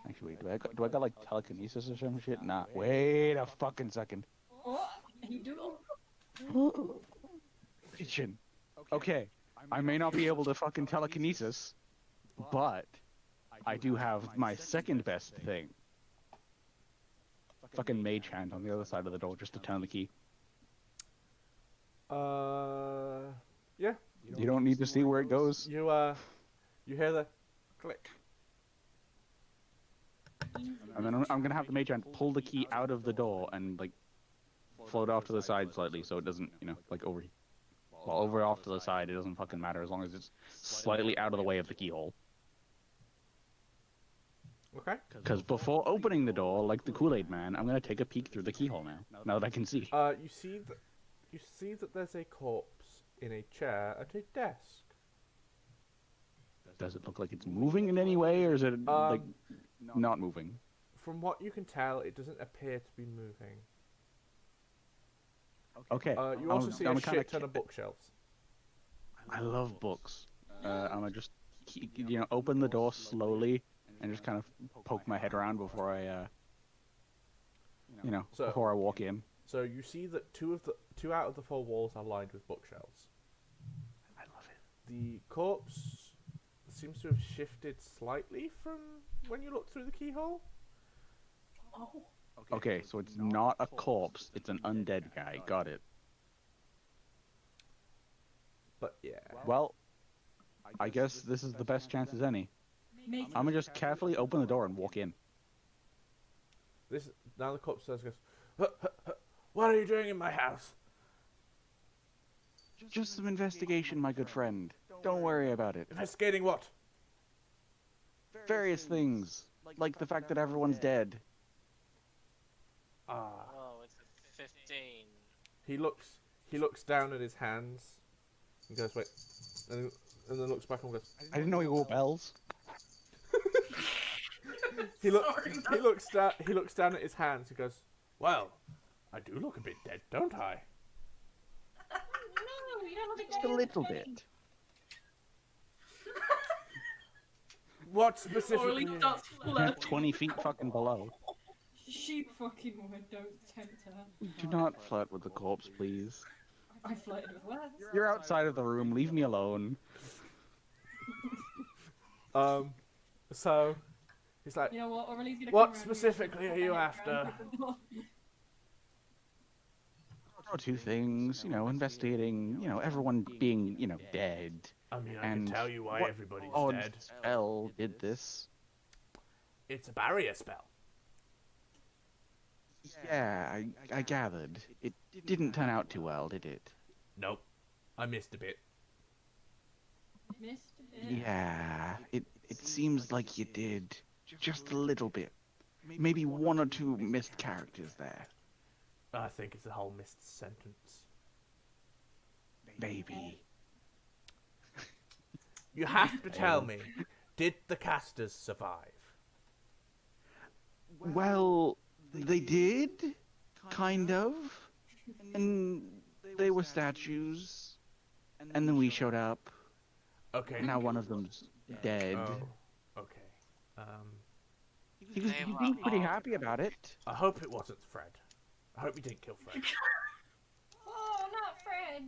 Actually, wait, do I got like telekinesis or some shit? Nah. Wait a fucking second. Oh, you do. Pigeon. Okay, I may not be able to fucking telekinesis, but I do have my second best thing. Fucking mage hand on the other side of the door just to turn the key. Yeah. You don't need to see where it goes. You hear the click. And then I'm gonna have the mage hand pull the key out of the door and like float off to the side slightly so it doesn't, you know, like over off to the side. It doesn't fucking matter as long as it's slightly out of the way of the keyhole. Okay. Because before opening the door, like the Kool-Aid man, I'm gonna take a peek through the keyhole now that I can see. You see that there's a corpse in a chair at a desk. Does it look like it's moving in any way, or is it like not moving? From what you can tell, it doesn't appear to be moving. Okay. You also see a shit ton of bookshelves. I love books. I'm gonna just open the door slowly and just kind of poke my head around before I before I walk in. So you see that two out of the 4 walls are lined with bookshelves. I love it. The corpse seems to have shifted slightly from when you look through the keyhole. Oh. Okay, so it's not a corpse, it's an undead guy. Got it. But yeah. Well, I guess this is the best chance as any. I'm gonna just carefully open the door and walk in. Now the corpse says, "What are you doing in my house?" Just some investigation, my good friend. Don't worry about it. Investigating what? Various things, like the fact that everyone's dead. Oh, it's a 15. He looks down at his hands and goes, "Wait," and then looks back and goes, I didn't know you wore bells. He looks down at his hands and goes, "Well, I do look a bit dead, don't I?" No, you don't look Just a little bit. What Or at specifically? least that's flesh. 20 feet fucking below. She fucking woman, don't tempt her. Do not flirt with the corpse, please. I flirted with words. You're outside of the room. Leave me alone. So he's like, You know what? Aurelie's gonna what come around specifically and are you pop her head after? round and open the door. Oh, two things, investigating, everyone being, dead. I mean, I And can tell you why what everybody's odd dead. spell did this? It's a barrier spell. Yeah, I gathered. It didn't turn out too well, did it? Nope, I missed a bit. Missed it. Yeah, it seems like you did. Just a little bit. Maybe one or two missed characters there. I think it's a whole missed sentence. Maybe. You have to tell me, did the casters survive? Well, they did, kind of. And they were statues. And then we showed up. Okay. Now one of them's dead. Oh, okay. He seemed pretty happy about it. I hope it wasn't Fred. I hope you didn't kill Fred. Oh, not Fred.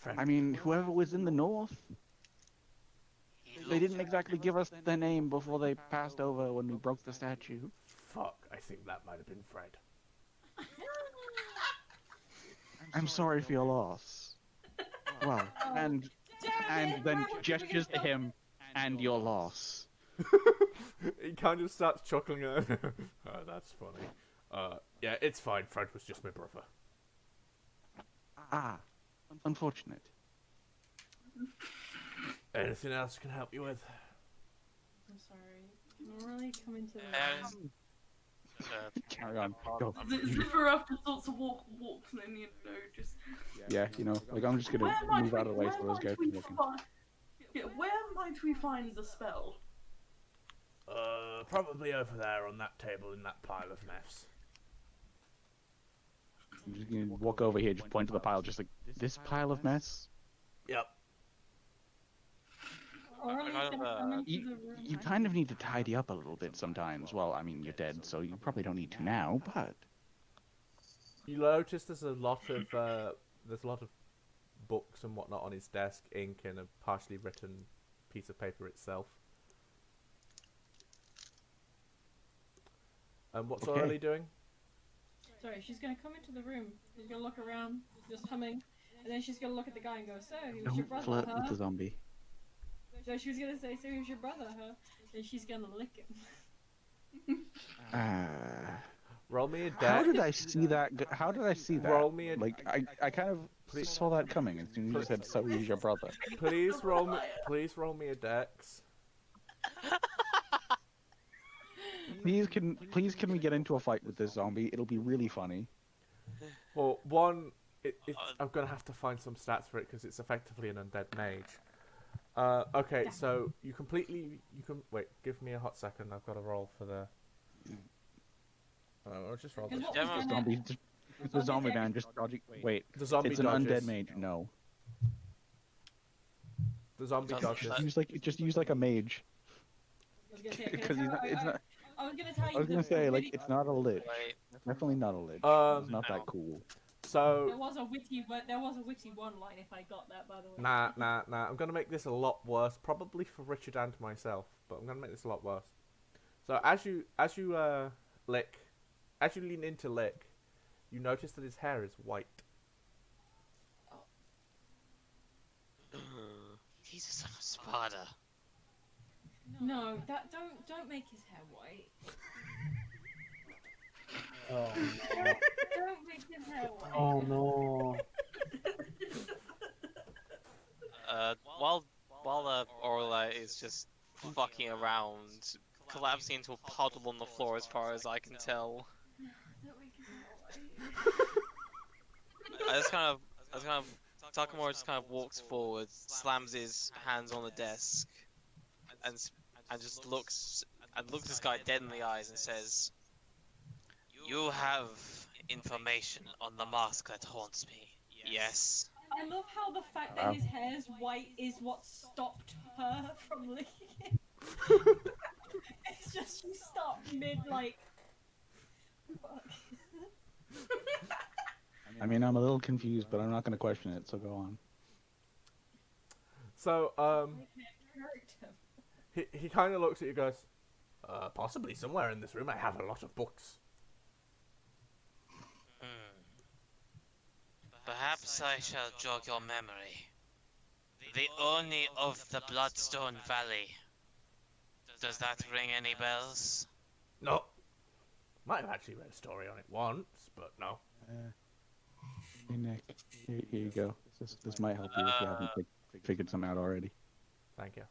Fred. I mean, whoever was in the north. They didn't exactly give us their name before they passed over when we broke the statue. Fuck, I think that might have been Fred. I'm sorry for your loss. Well, and then gestures to him, and your loss. He kind of starts chuckling at oh, that's funny. Yeah, it's fine. Fred was just my brother. Ah, unfortunate. Anything else I can help you with? I'm sorry. Can Aurelie come into the There's- room? Carry on. Go. Zipper after sorts of walks and then, just... Yeah, like I'm just gonna Where might move out of the way where so those might guys we can look. fi- Yeah, where might we find the spell? Probably over there on that table in that pile of mess. I'm just gonna walk over here, just point to the pile, just like this pile of mess. Yep. Aurelie's kind of, gonna come into You, the room. you kind of need to tidy up a little bit sometimes. Well, I mean, you're dead, so you probably don't need to now, but You notice there's a lot of books and whatnot on his desk, ink and a partially written piece of paper itself. And what's Okay. Aurelie doing? Sorry, she's gonna come into the room. She's gonna look around, just humming, and then she's gonna look at the guy and go, "So, who's your don't brother, flirt huh?" with the zombie. So she was gonna say, "So, who's your brother, huh?" And she's gonna lick him. Roll me a How dex. did I see that? How did I see that? Roll me a Like I kind of saw that coming as soon as you said, "So he's your brother." Please roll me a dex. Please can we get into a fight with this zombie? It'll be really funny. Well, one, I'm gonna have to find some stats for it because it's effectively an undead mage. Okay, so you can wait. Give me a hot second. I've got to roll for the. I'll just roll this. Because what Gemma- was gonna... Zombie, the zombie man just dodging. Wait, The zombie it's an dodges. undead mage. No, The zombie Doesn't- dodges. just use like a mage I was gonna say, because he's not. It's not. I was gonna tell you. I was gonna the say like witty- it's not a lich. Wait, Definitely not a lich. It's not No. that cool. There So was a witty one line if I got that, by the way. nah. I'm gonna make this a lot worse, probably for Richard and myself, but I'm gonna make this a lot worse. So as you lean into lick, you notice that his hair is white. he's a son of Sparta. No, don't make his hair white. Oh no. Don't make his hair white. Oh no. While Orla is just fucking around, collapsing into a puddle on the floor as far as I can tell. Don't make his hair white. I just kind of, Takamura just kind of walks forward, slams his hands on the desk, and just looks this guy dead in the eyes and says, "You have information on the mask that haunts me. Yes." I love how the fact that his hair's white is what stopped her from licking it. It's just she stopped mid like. Fuck. I mean, I'm a little confused, but I'm not going to question it, so go on. So, Character. he kind of looks at you and goes, possibly somewhere in this room I have a lot of books. Perhaps I shall jog your memory. The Oni of the Bloodstone Valley. Does that ring any bells? No. Might have actually read a story on it once, but no. Hey, Nick, here you go. This might help you if you haven't figured something out already. Thank you.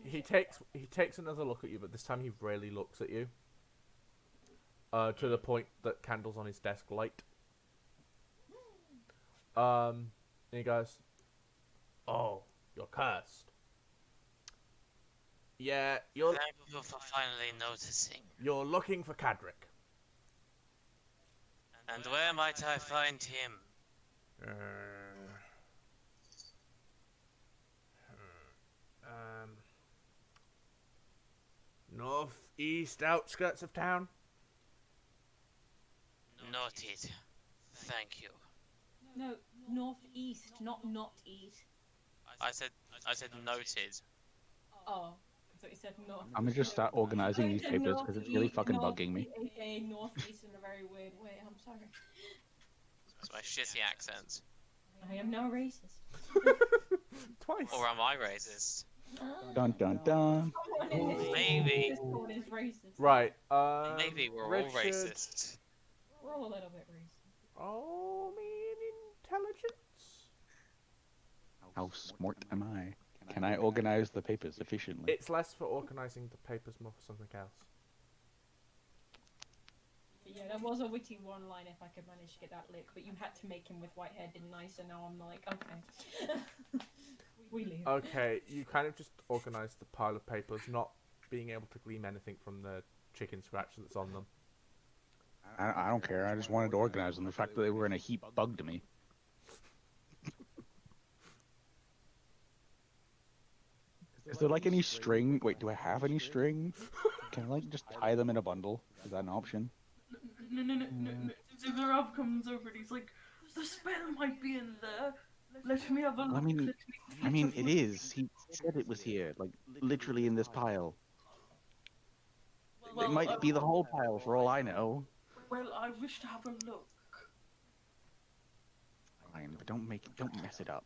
He takes another look at you, but this time he really looks at you. To the point that candles on his desk light. And he goes, "Oh, you're cursed. Yeah, Thank you for finally noticing. you're looking for Cadric. And where might I find him? Northeast outskirts of town. Noted. Thank you. No, northeast, not east. I said noted. Oh, I thought you said north. I'm gonna just start organizing these papers because it's really fucking bugging me. AKA northeast in a very weird way. I'm sorry. That's my shitty accent. I am now racist. Twice. Or am I racist? Dun dun dun. Someone in this Maybe. Discord is racist. Right. Maybe we're Richard, all racist. We're all a little bit racist. Roll me an intelligence. How smart am I? Can I organize the papers efficiently? It's less for organising the papers, more for something else. Yeah, that was a witty one line if I could manage to get that lick, but you had to make him with white hair, didn't I? So now I'm like, okay. We leave. Okay, you kind of just organise the pile of papers, not being able to glean anything from the chicken scratch that's on them. I don't care. I just wanted to organize them. The fact that they were in a heap bugged me. Is there like any string? Wait, do I have any string? Can I like just tie them in a bundle? Is that an option? No. Ziggurat comes over and he's like, the spell might be in there. Let me have a look. I mean, it is. He said it was here, like literally in this pile. It might be the whole pile for all I know. Well, I wish to have a look. Fine, but don't mess it up.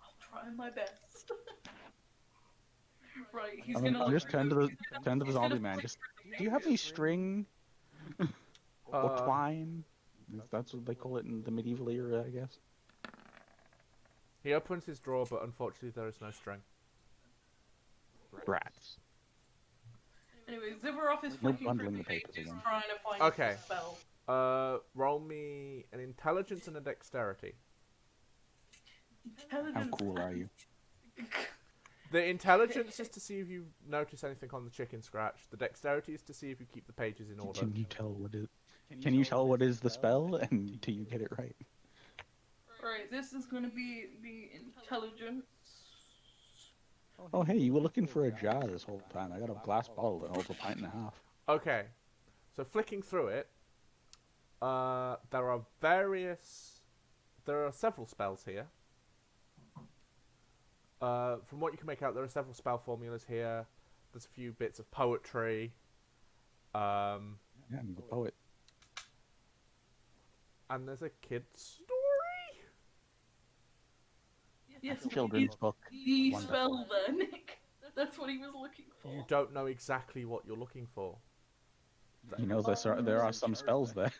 I'll try my best. Right, he's I'm gonna gonna just turn to the he's zombie gonna man. flick Just through the do you have any papers. string or twine? That's what they call it in the medieval era, I guess. He opens his drawer, but unfortunately there is no string. Rats. Anyway, Zivaroff is No flicking through bundling the the papers pages again. trying to find Okay. the spell. Roll me an intelligence and a dexterity. How Intelligence. cool are you? The intelligence is to see if you notice anything on the chicken scratch. The dexterity is to see if you keep the pages in order. Can you tell what is? Can you tell what is the spell, and do you get it right? Right, this is gonna be the intelligence. Oh, hey, you were looking for a jar this whole time. I got a glass bottle that holds a pint and a half. Okay, so flicking through it, there are several spells here. From what you can make out, there are several spell formulas here. There's a few bits of poetry. Yeah, I'm the poet. And there's a kid's story. Yes, Children's book. the Wonderful. spell there, Nick. That's what he was looking for. You don't know exactly what you're looking for. You know, there are some spells there.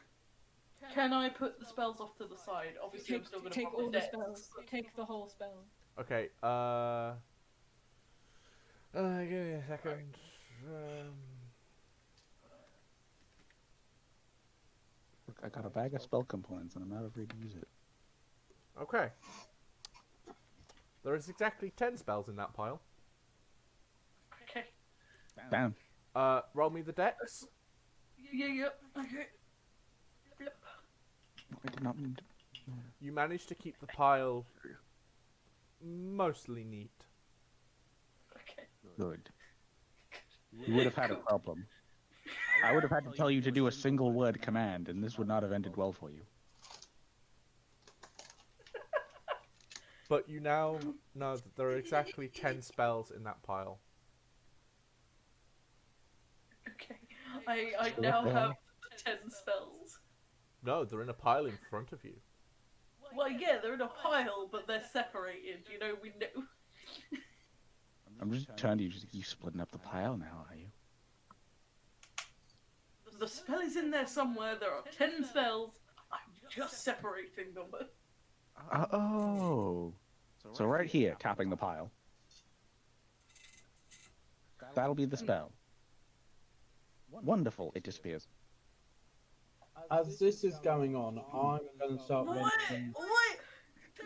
Can I put the spells off to the side? Obviously, I'm still gonna Take put all the dex. spells. Take the whole spell. Okay, give me a second. Look, I got a bag of spell components, and I'm not afraid to use it. Okay. There is exactly 10 spells in that pile. Okay. Bam. Roll me the dex. Yeah. Okay. Flip. I did not mean to. You managed to keep the pile mostly neat. Okay. Good. You would have had a problem. I I would have had to tell you to do a single word command, and this would not have ended well for you. But you now know that there are exactly 10 spells in that pile. Okay. I now have 10 spells. No, they're in a pile in front of you. Well, yeah, they're in a pile, but they're separated. You know, we know. I'm just turning to you, just you splitting up the pile now, are you? The spell is in there somewhere. There are 10 spells. I'm just separating them. Oh. So right here, tapping the pile. That'll be the spell. Wonderful, it disappears. As this is going on, I'm going to start What? mentioning. What?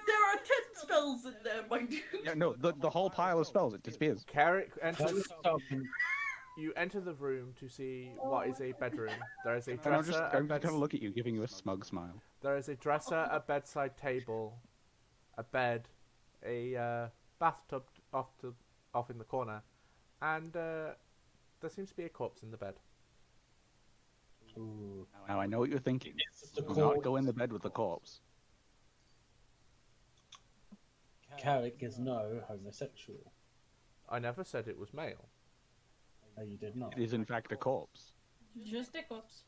There are 10 spells in there, my dude. Yeah, no, the whole pile of spells, it disappears. Carrick I'm enters. gonna start men- You enter the room to see what is a bedroom. There is a And I'm just dresser, going to look at you, giving you a smug smile. there is a dresser, a bedside table, a bed, a bathtub off in the corner, and there seems to be a corpse in the bed. Ooh. Now I know what you're thinking. It's the Do not corpse. go in the bed with the corpse. Carrick is no homosexual. I never said it was male. No, you did not. It is in fact a corpse. Just the cops.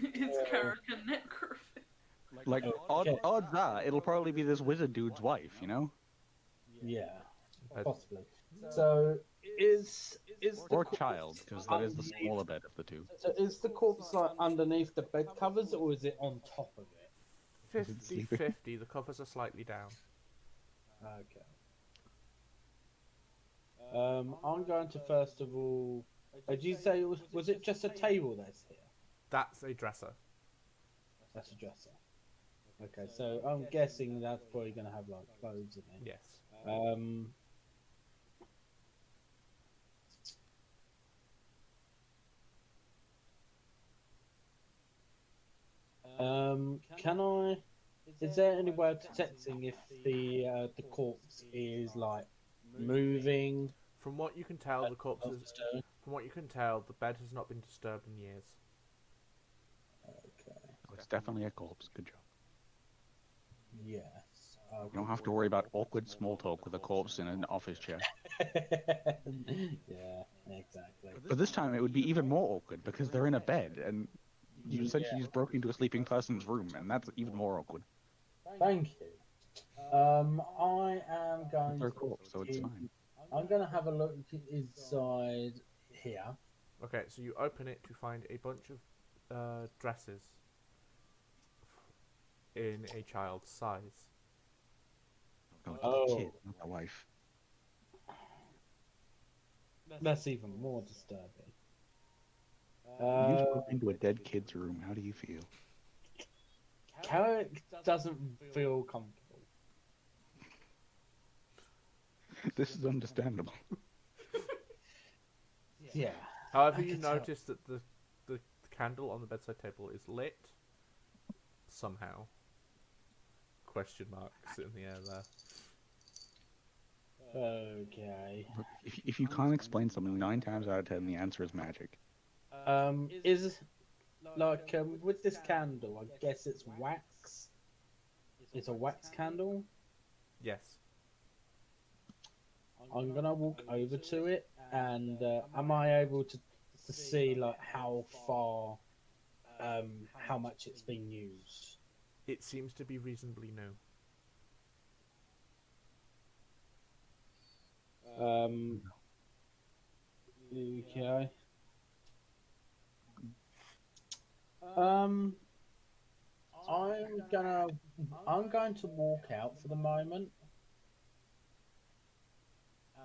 It's Carrick and necrophilia. Like, Okay. odds are, it'll probably be this wizard dude's wife, you know? Yeah, Uh, possibly. So is the Or cor- child, because that is the smaller bed of the two. So is the corpse like underneath the bed covers, or is it on top of it? 50-50, the covers are slightly down. Okay. I'm going to first of all. Did you say was it just a table that's here? That's a dresser. That's a dresser. Okay, so I'm guessing that's probably going to have like clothes in it. Yes. Can I? Is there any way of detecting if the corpse is like moving? From what you can tell, the corpse is. From what you can tell, the bed has not been disturbed in years. Okay. It's definitely a corpse. Good job. Yes. You don't have to worry about awkward small talk with a corpse in an office chair. Yeah, exactly. But this time it would be even more awkward because they're in a bed and you essentially just broke into a sleeping person's room, and that's even more awkward. Thank you. I am going They're a to. corpse, so it's fine. I'm going to have a look inside here. Okay, so you open it to find a bunch of dresses in a child's size. No, Oh. it's a kid, not the wife. That's even more disturbing. You just broke into a dead kid's room. How do you feel? Carrick doesn't feel comfortable. This is understandable. Yeah. However, I you can tell. notice that the candle on the bedside table is lit somehow. Question marks in the air there. Okay. Look, if you can't explain something 9 times out of 10, the answer is magic. Is like with this candle, I guess it's wax. It's a wax candle. Yes. I'm gonna walk over to it, and am I able to see like how far, how much it's been used? It seems to be reasonably new. Okay. I'm going to walk out for the moment,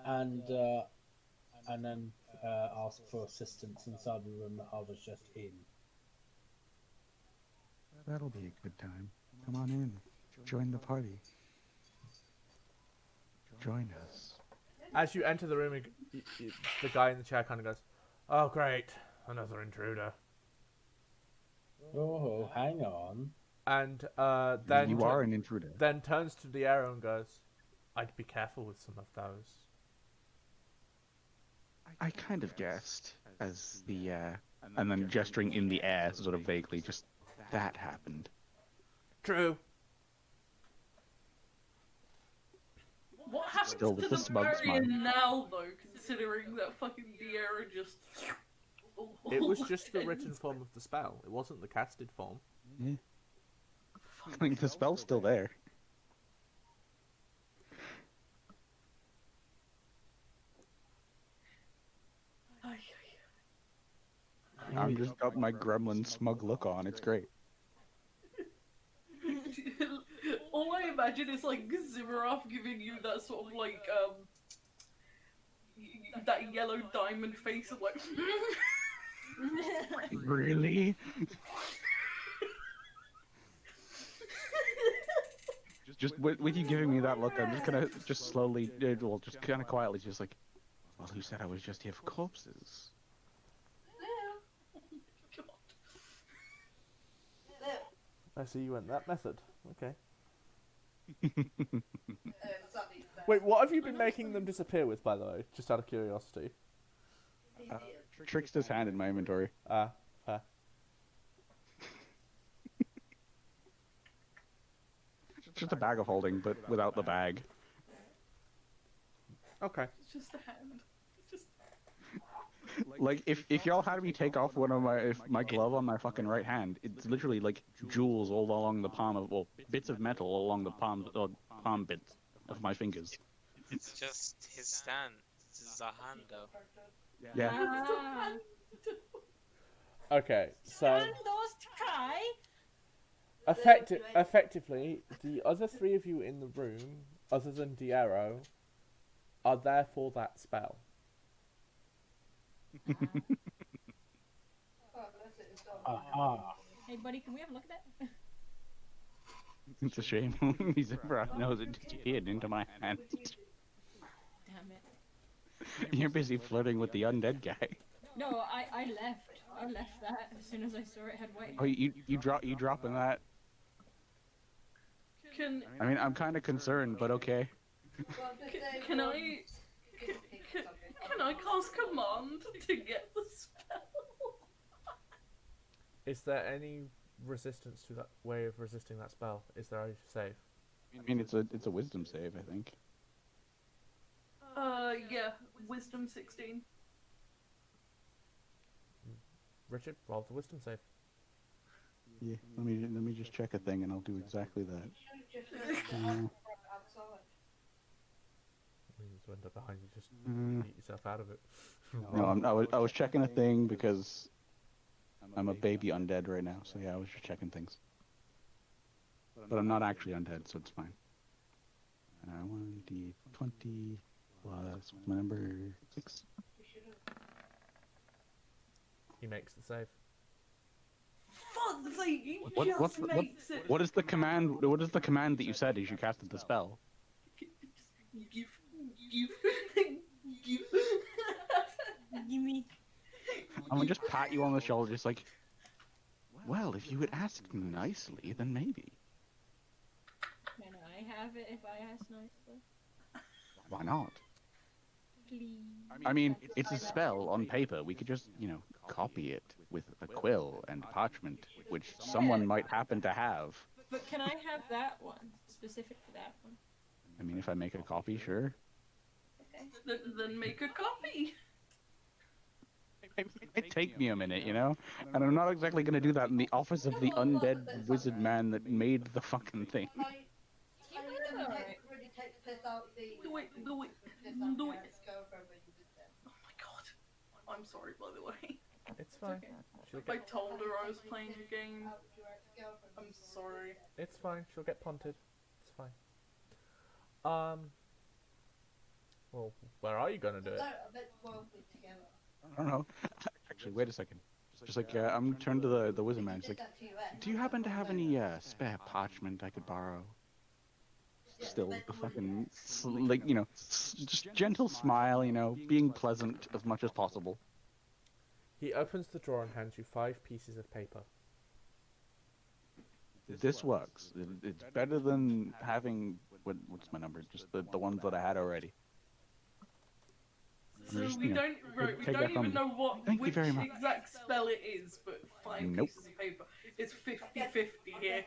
and then ask for assistance inside the room that I was just in. That'll be a good time. Come on in. Join the party. Join us. As you enter the room, the guy in the chair kind of goes, "Oh, great, another intruder." Oh, hang on. And then You are an intruder. then turns to the arrow and goes, "I'd be careful with some of those." I kind of guessed. as the and then gesturing in the air, sort of vaguely, just that happened. True. What happens Still with to the the smug barrier smile. now, though, considering that fucking Diera just... It was just the written form of the spell. It wasn't the casted form. Yeah. I mean, the spell's still there. I've just got my gremlin smug look on. It's great. All I imagine is like Zimmeroff giving you that sort of like that yellow diamond face of like Really? Just with you giving me that look, I'm just gonna just slowly, well, just kind of quietly, just like, well, who said I was just here for corpses? God. I see you went that method. Okay. Wait, what have you been making them disappear with, by the way? Just out of curiosity. Trickster's hand in my inventory. Ah, fair. Just a bag of holding, but without the bag. Okay. It's just a hand. It's just... Like, if y'all had me take off one of my glove on my fucking right hand, it's literally like jewels all along the palm of, well, bits of metal all along the palm bits of my fingers. It's just his stand. This is a hand, though. Yeah. Ah. Okay, so Stand those to try. effectively, the other three of you in the room, other than Diero, are there for that spell. Aha. Hey, buddy, can we have a look at that? It's a shame. He's ever knows it disappeared into my hand. Damn it. You're busy flirting with the undead guy. No, I left. I left that as soon as I saw it had white. Oh, you dropping that? Can I mean, I'm kind of concerned, but okay. can I cast command to get the spell? Is there any resistance to that way of resisting that spell? Is there a save? I mean, it's a wisdom save, I think. Yeah, wisdom 16. Richard, roll the wisdom save. Yeah. Let me just check a thing, and I'll do exactly that. You just went up behind you, just eat yourself out of it. No, I was checking a thing because I'm a baby undead right now. So yeah, I was just checking things. But I'm not actually undead, so it's fine. 1d20 plus my number 6. He makes the save. Fuck's sake, he What's just the, makes it. what is the command? What is the command that you said as you casted the spell? Give. Gimme. I'm gonna just pat you on the shoulder, just like, well, if you had asked nicely, then maybe. Can I have it if I ask nicely? Why not? Please. I mean, it's a spell on paper. We could just, copy it with a quill and parchment, which someone might happen to have. But can I have that one? Specific to that one. I mean, if I make a copy, sure. Okay. Then make a copy. It take me a minute, And I'm not exactly gonna do that in the office of the undead wizard man that made the fucking thing. Alright. Do it. Oh my god. I'm sorry, by the way. It's fine. okay. She'll I get. told her I was playing a game. I'm sorry. It's fine. She'll get punted. It's fine. Well, where are you gonna do it? I don't know. Actually, wait a second. Just like, I'm gonna turn to the wizard man. It's like, do you happen to have any spare parchment I could borrow? Still, the fucking, just gentle smile, being pleasant as much as possible. He opens the drawer and hands you 5 pieces of paper. This works. It's better than having, what's my number? Just the ones that I had already. So Just, we you know, don't, right, we take don't that from even me. know what Thank you which very much. exact spell it is, but 5 Nope. pieces of paper. It's 50-50 here.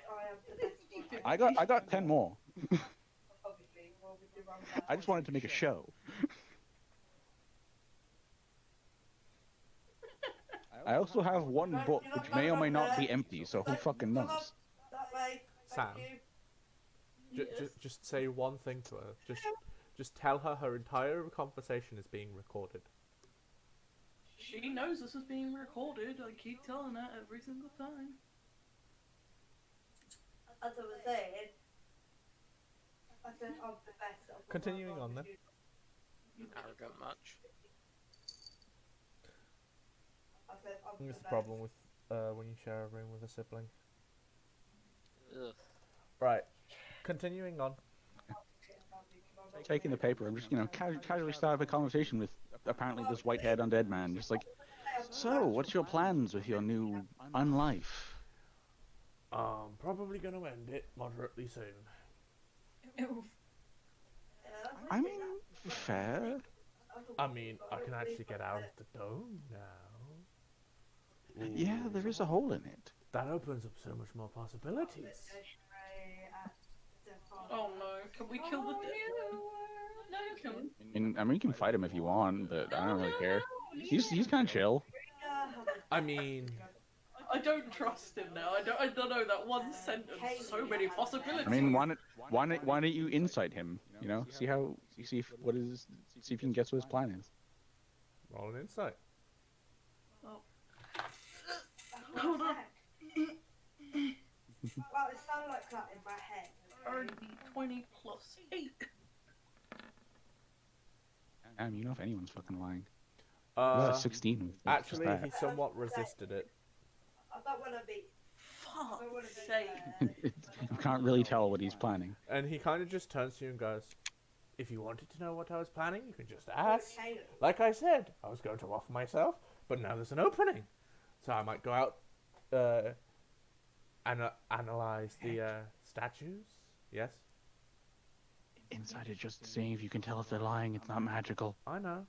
50-50. I got 10 more. I just wanted to make a show. I also have one book which may or may not be empty, so who fucking knows? Sam, Yes. just say one thing to her. Just tell her her entire conversation is being recorded. She knows this is being recorded. I keep telling her every single time. As I was saying, I said I'm the best. Of Continuing on then. Arrogant much. I said I'm That's the the problem with when you share a room with a sibling. Ugh. Right. Continuing on. Taking the paper, I'm just, you know, casually start up a conversation with apparently this white-haired undead man. Just like, so, what's your plans with your new unlife? Probably gonna end it moderately soon. Oof. I mean, fair. I mean, I can actually get out of the dome now. Yeah, there is a hole in it. That opens up so much more possibilities. Oh no, can we kill the Oh, dead? no, Kill him. I mean, you can fight him if you want, but I don't really care. He's kind of chill. I mean, I don't trust him now. I don't know that one sentence. So many possibilities. I mean, why don't you insight him? You know, see if you can guess what his plan is. roll an insight. Hold on. Well, it sounded like that in my head. R&D 20 plus 8. You know if anyone's fucking lying. That's 16. with just Actually, that. he somewhat resisted it. I don't want to be. Fuck's sake. You can't really tell what he's planning. And he kind of just turns to you and goes, if you wanted to know what I was planning, you can just ask. Like I said, I was going to offer myself, but now there's an opening. So I might go out and analyze the statues. Yes? Insider just seeing if you can tell if they're lying. It's not magical. I know.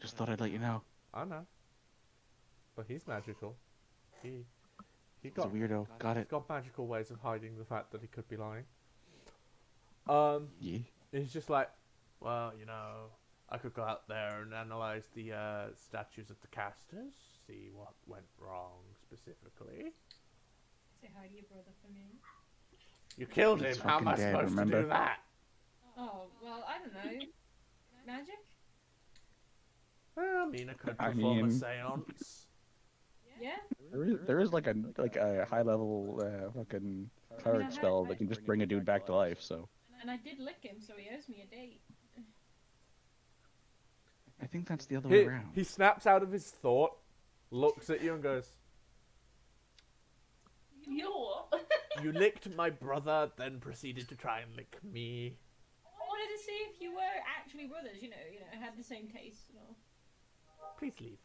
Just thought I'd let you know. I know. But he's magical. He He's a got weirdo. Got he's it. got magical ways of hiding the fact that he could be lying. Yeah. He's just like, well, you know, I could go out there and analyze the statues of the casters, see what went wrong specifically. Say hi to your brother for me. You killed him. He's How am I fucking dead, supposed to remember? do that? Oh, well, I don't know. Magic? Well, Mina could I perform a mean- seance. Yeah? There is like a high level fucking cleric spell that can just bring a dude back to life. So And I did lick him, so he owes me a date. I think that's the other way He, around. he snaps out of his thought, looks at you and goes, You know what? you licked my brother, then proceeded to try and lick me. I wanted to see if you were actually brothers, you know, had the same taste and all. Please leave.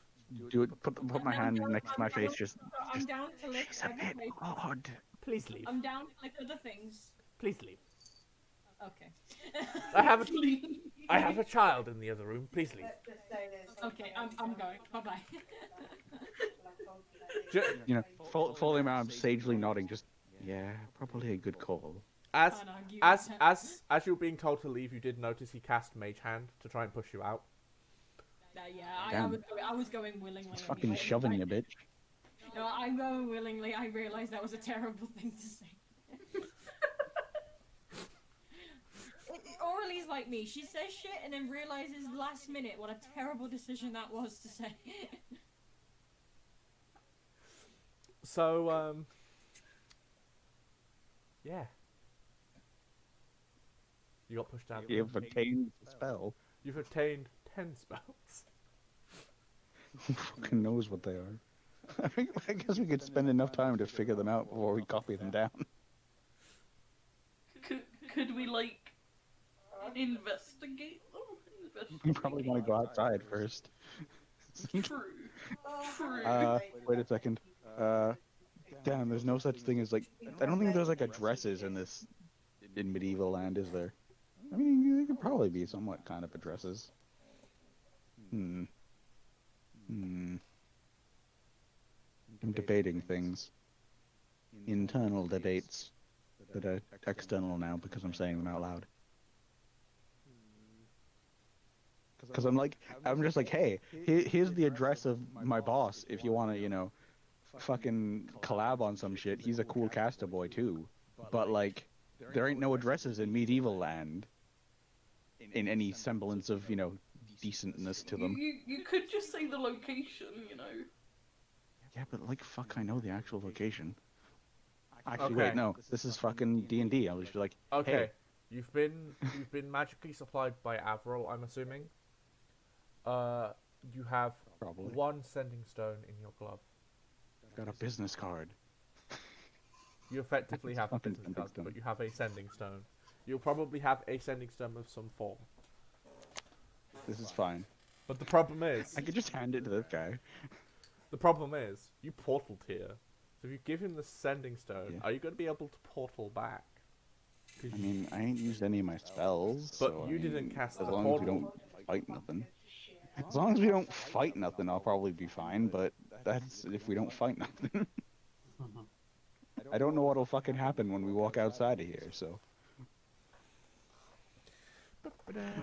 Do it. Put my hand next to my face. Just. I'm down to lick She's a other bit places. odd. Please leave. I'm down to lick other things. Please leave. Okay. I have a child in the other room. Please leave. Okay, I'm going. Bye bye. You know, fully I'm sagely nodding. Just yeah, probably a good call. As Can't argue as with as you were being told to leave, you did notice he cast Mage Hand to try and push you out. Yeah, Damn. I was going willingly. He's fucking anyway. shoving you, bitch. No, I'm going willingly. I realized that was a terrible thing to say. Orly's like me. She says shit and then realizes last minute what a terrible decision that was to say. So yeah, you got pushed out. You've obtained the spell. You've obtained 10 spells. Who fucking knows what they are? I guess we could spend enough time to figure them out before we copy them down. Could we like investigate them? You probably want to go outside first. True. True. Wait a second. Damn, there's no such thing as like. I don't think there's like addresses in medieval land, is there? I mean, there could probably be somewhat kind of addresses. Hmm. I'm debating things. Internal debates that are external now because I'm saying them out loud. Because I'm just like, hey, here's the address of my boss if you want to, fucking collab on some shit. He's a cool caster boy too. But like, there ain't no addresses in medieval land in any semblance of, decentness to them. You could just say the location, Yeah, but like, fuck, I know the actual location. Actually, Okay. wait, no, this is fucking D&D. I was just like, Okay, hey, you've been magically supplied by Avril, I'm assuming. You have probably one sending stone in your glove. got a business card. You effectively have a Fucking business sending card, stone. but you have a sending stone. You'll probably have a sending stone of some form. This is fine. But the problem is, I could just hand it to this guy. you portaled here. So if you give him the sending stone, Yeah. are you going to be able to portal back? 'Cause I mean, I ain't used any of my spells. But so, you I didn't mean, cast as the long as we portal. don't fight nothing. As long as we don't fight nothing, I'll probably be fine. But that's if we don't fight nothing. I don't know what'll fucking happen when we walk outside of here. So.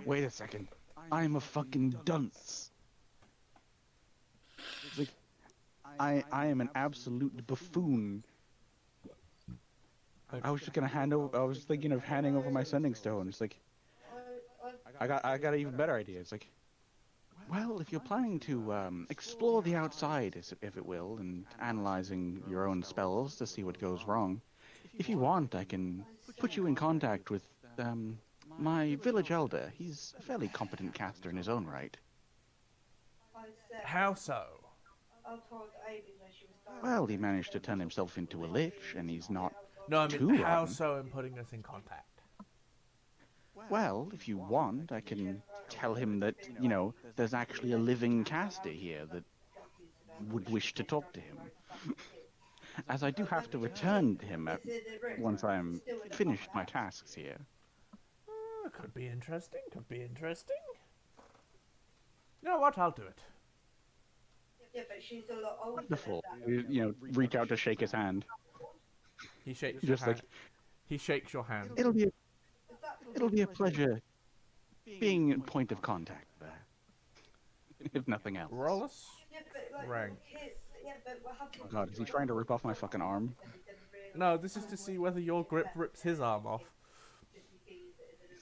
Wait a second. I'm a fucking dunce. It's like, I am an absolute buffoon. I was just gonna I was thinking of handing over my sending stone. It's like, I got an even better idea. It's like, well, if you're planning to explore the outside, if it will, and analyzing your own spells to see what goes wrong, if you want, I can put you in contact with my village elder. He's a fairly competent caster in his own right. How so? I told Amy when she was dying. Well, he managed to turn himself into a lich, and he's not No, I mean, too how rotten. so in putting us in contact? Well, if you want, I can tell him that, there's actually a living caster here that would wish to talk to him. As I do have to return to him once I'm finished my tasks here. Could be interesting, You know what, I'll do it. Yeah, but she's a lot older. Wonderful. Than that. Reach out to shake his hand. He shakes Just your hand. like- He shakes your hand. It'll be Is that it'll be a pleasure being a point of contact there. If nothing else. Roll us. Yeah, but like, Rank. yeah, but what happened? Oh god, is he trying to rip off my fucking arm? No, this is to see whether your grip rips his arm off.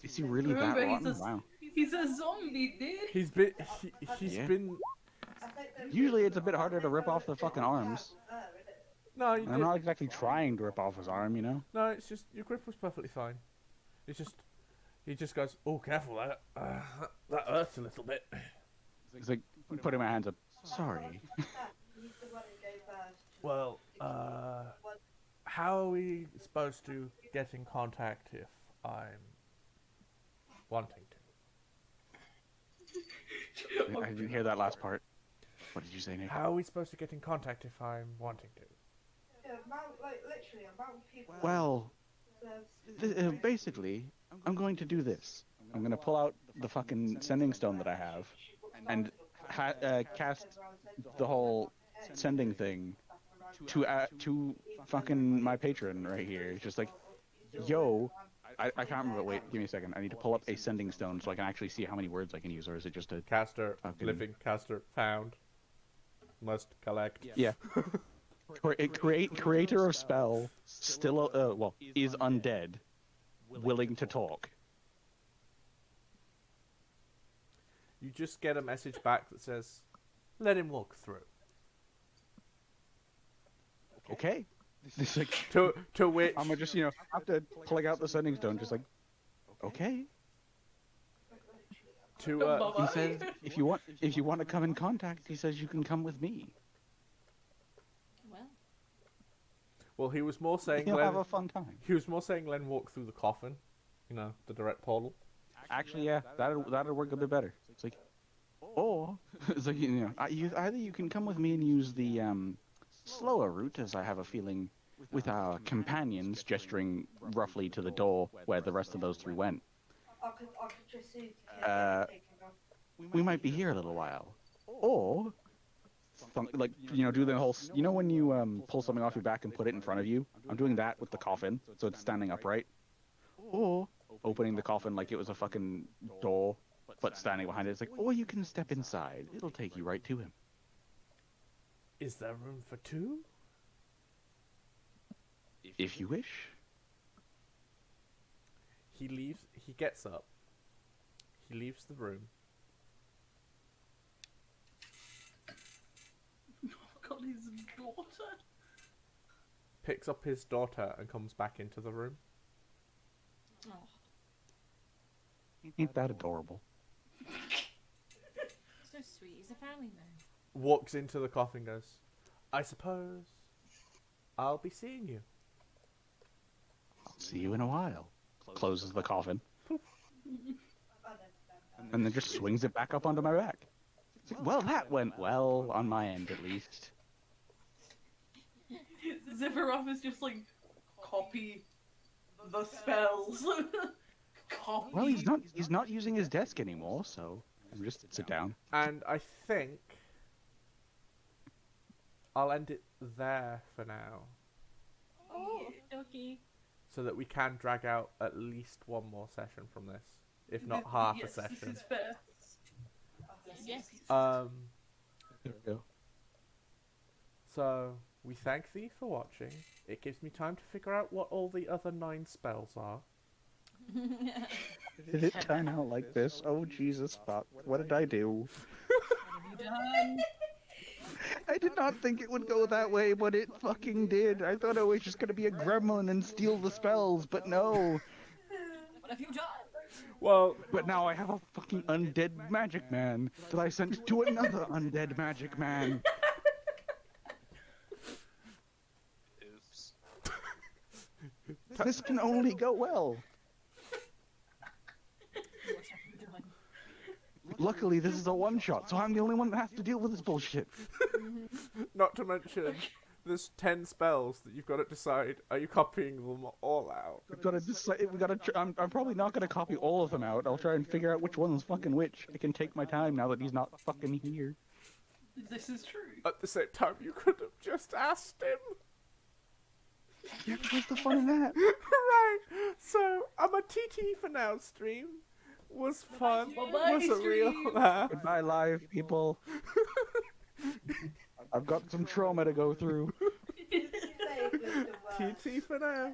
Is he really that Remember, rotten? Wow. he's a zombie, dude. He's been. He's Yeah. been. Usually it's a bit harder to rip off the fucking arms. No, you And I'm did. not exactly trying to rip off his arm, No, it's just your grip was perfectly fine. It's just. He just goes, "Oh, careful! That hurts a little bit." It's like putting my hands up. Sorry. Well, how are we supposed to get in contact if I'm wanting to? I didn't hear that last part. What did you say, Nick? How are we supposed to get in contact if I'm wanting to? Well, basically, I'm going to do this. I'm going to pull out the fucking sending stone that I have and cast the whole sending thing to fucking my patron right here. It's just like, yo, I can't remember. Wait, give me a second. I need to pull up a sending stone so I can actually see how many words I can use, or is it just a... Caster, Fucking- living caster, found. Must collect. Yeah. Creator of spell, still, is undead, willing to talk. You just get a message back that says, "Let him walk through." Okay. It's like, To which I'm just, after pulling out the sending stone, just like, okay. to He Bye-bye. says, if you want to come in contact, he says you can come with me. Well, well, he was more saying You'll have Len. a fun time. He was more saying Len walk through the coffin. You know, the direct portal. Actually, yeah, that'll work a bit better. It's like, or it's like, either you can come with me and use the slower route, as I have a feeling with our companions gesturing roughly to the door where the rest of those three went. I could just see Uh, we might be here a little while. Or, like, do the whole, when you pull something off your back and put it in front of you? I'm doing that with the coffin, so it's standing upright. Or opening the coffin like it was a fucking door, but standing behind it. It's like, or you can step inside. It'll take you right to him. Is there room for two? If you wish. He leaves. He gets up. He leaves the room. Got his daughter. Picks up his daughter and comes back into the room. Oh. Ain't that adorable? So sweet. He's a family man. Walks into the coffin and goes, I suppose I'll be seeing you. I'll see you in a while. Closes the coffin. And then just swings it back up onto my back. Well, that went well, on my end at least. Zipperoff is just like, copy the spells. Copy. Well, he's not using his desk anymore, so just sit down. And I think I'll end it there for now, Oh, doggy. so that we can drag out at least one more session from this, if not half Yes, a session. This is fair. Yes. There we go. So we thank thee for watching. It gives me time to figure out what all the other 9 spells are. Did it turn out like this? Oh, Jesus, fuck. What did I do? What have you done? I did not think it would go that way, but it fucking did. I thought I was just gonna be a gremlin and steal the spells, but no. What have you done? Well, But now I have a fucking undead magic man that I sent to another undead magic man. Oops. This can only go well. What have you done? Luckily, this is a one-shot, so I'm the only one that has to deal with this bullshit. not to mention, there's 10 spells that you've got to decide, are you copying them all out? We've got to decide. I'm probably not gonna copy all of them out. I'll try and figure out which one's fucking which. I can take my time now that he's not fucking here. This is true. At the same time, you could have just asked him. Yeah, what's the fun in that? Right, so I'm a TT for now stream. Was fun, Bye-bye, was a real stream. laugh. Goodbye, live people. I've got some trauma to go through. Say goodbye. TT for now.